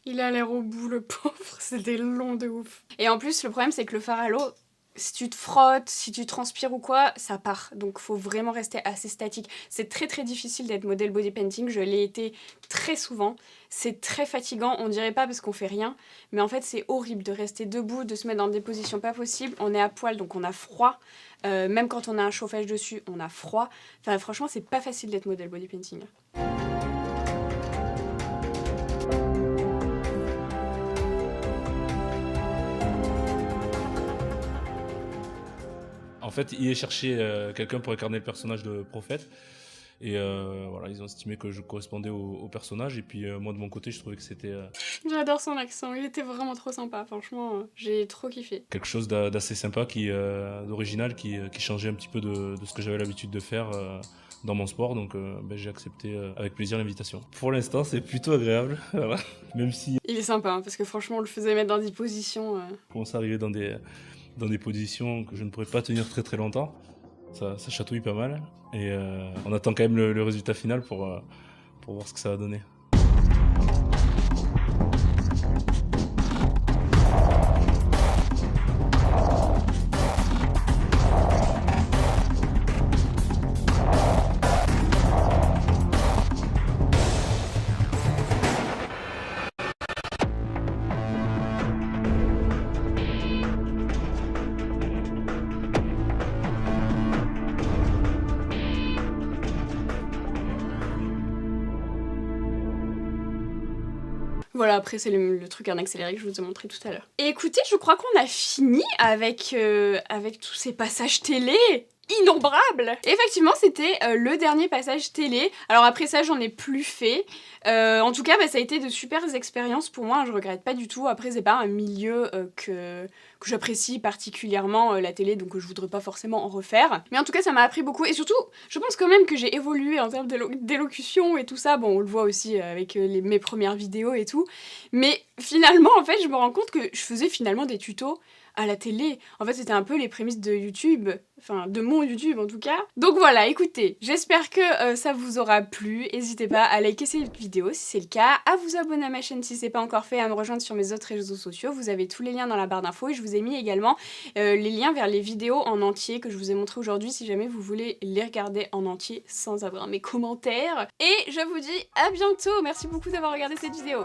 Il a l'air au bout, le pauvre, c'était long de ouf. Et en plus, le problème, c'est que le fard à l'eau, si tu te frottes, si tu transpires ou quoi, ça part. Donc faut vraiment rester assez statique. C'est très très difficile d'être modèle body painting, je l'ai été très souvent. C'est très fatigant, on dirait pas parce qu'on fait rien, mais en fait c'est horrible de rester debout, de se mettre dans des positions pas possibles. On est à poil donc on a froid, même quand on a un chauffage dessus, on a froid. Enfin franchement c'est pas facile d'être modèle body painting. En fait, il est cherché quelqu'un pour incarner le personnage de Prophète. Et voilà, ils ont estimé que je correspondais au personnage. Et puis moi, de mon côté, je trouvais que c'était... J'adore son accent, il était vraiment trop sympa. Franchement, j'ai trop kiffé. quelque chose d'assez sympa, d'original, qui changeait un petit peu de ce que j'avais l'habitude de faire dans mon sport. Donc j'ai accepté avec plaisir l'invitation. Pour l'instant, c'est plutôt agréable. Voilà. Même si... Il est sympa, hein, parce que franchement, on le faisait mettre dans des positions... On commence à arriver dans des positions que je ne pourrais pas tenir très très longtemps. Ça chatouille pas mal. Et on attend quand même le résultat final pour voir ce que ça va donner. Voilà, après c'est le truc en accéléré que je vous ai montré tout à l'heure. Et écoutez, je crois qu'on a fini avec tous ces passages télé innombrables. Effectivement, c'était le dernier passage télé. Alors après ça, j'en ai plus fait. En tout cas, ça a été de super expériences pour moi. Je regrette pas du tout. Après, c'est pas un milieu que j'apprécie particulièrement, la télé, donc je voudrais pas forcément en refaire. Mais en tout cas, ça m'a appris beaucoup. Et surtout, je pense quand même que j'ai évolué en termes d'élocution et tout ça. Bon, on le voit aussi avec mes premières vidéos et tout. Mais finalement, en fait, je me rends compte que je faisais finalement des tutos à la télé. En fait, c'était un peu les prémices de YouTube, enfin de mon YouTube en tout cas. Donc voilà, écoutez, j'espère que ça vous aura plu. N'hésitez pas à liker cette vidéo si c'est le cas, à vous abonner à ma chaîne si c'est pas encore fait, à me rejoindre sur mes autres réseaux sociaux. Vous avez tous les liens dans la barre d'infos et je vous ai mis également les liens vers les vidéos en entier que je vous ai montré aujourd'hui si jamais vous voulez les regarder en entier sans avoir mes commentaires. Et je vous dis à bientôt. Merci beaucoup d'avoir regardé cette vidéo.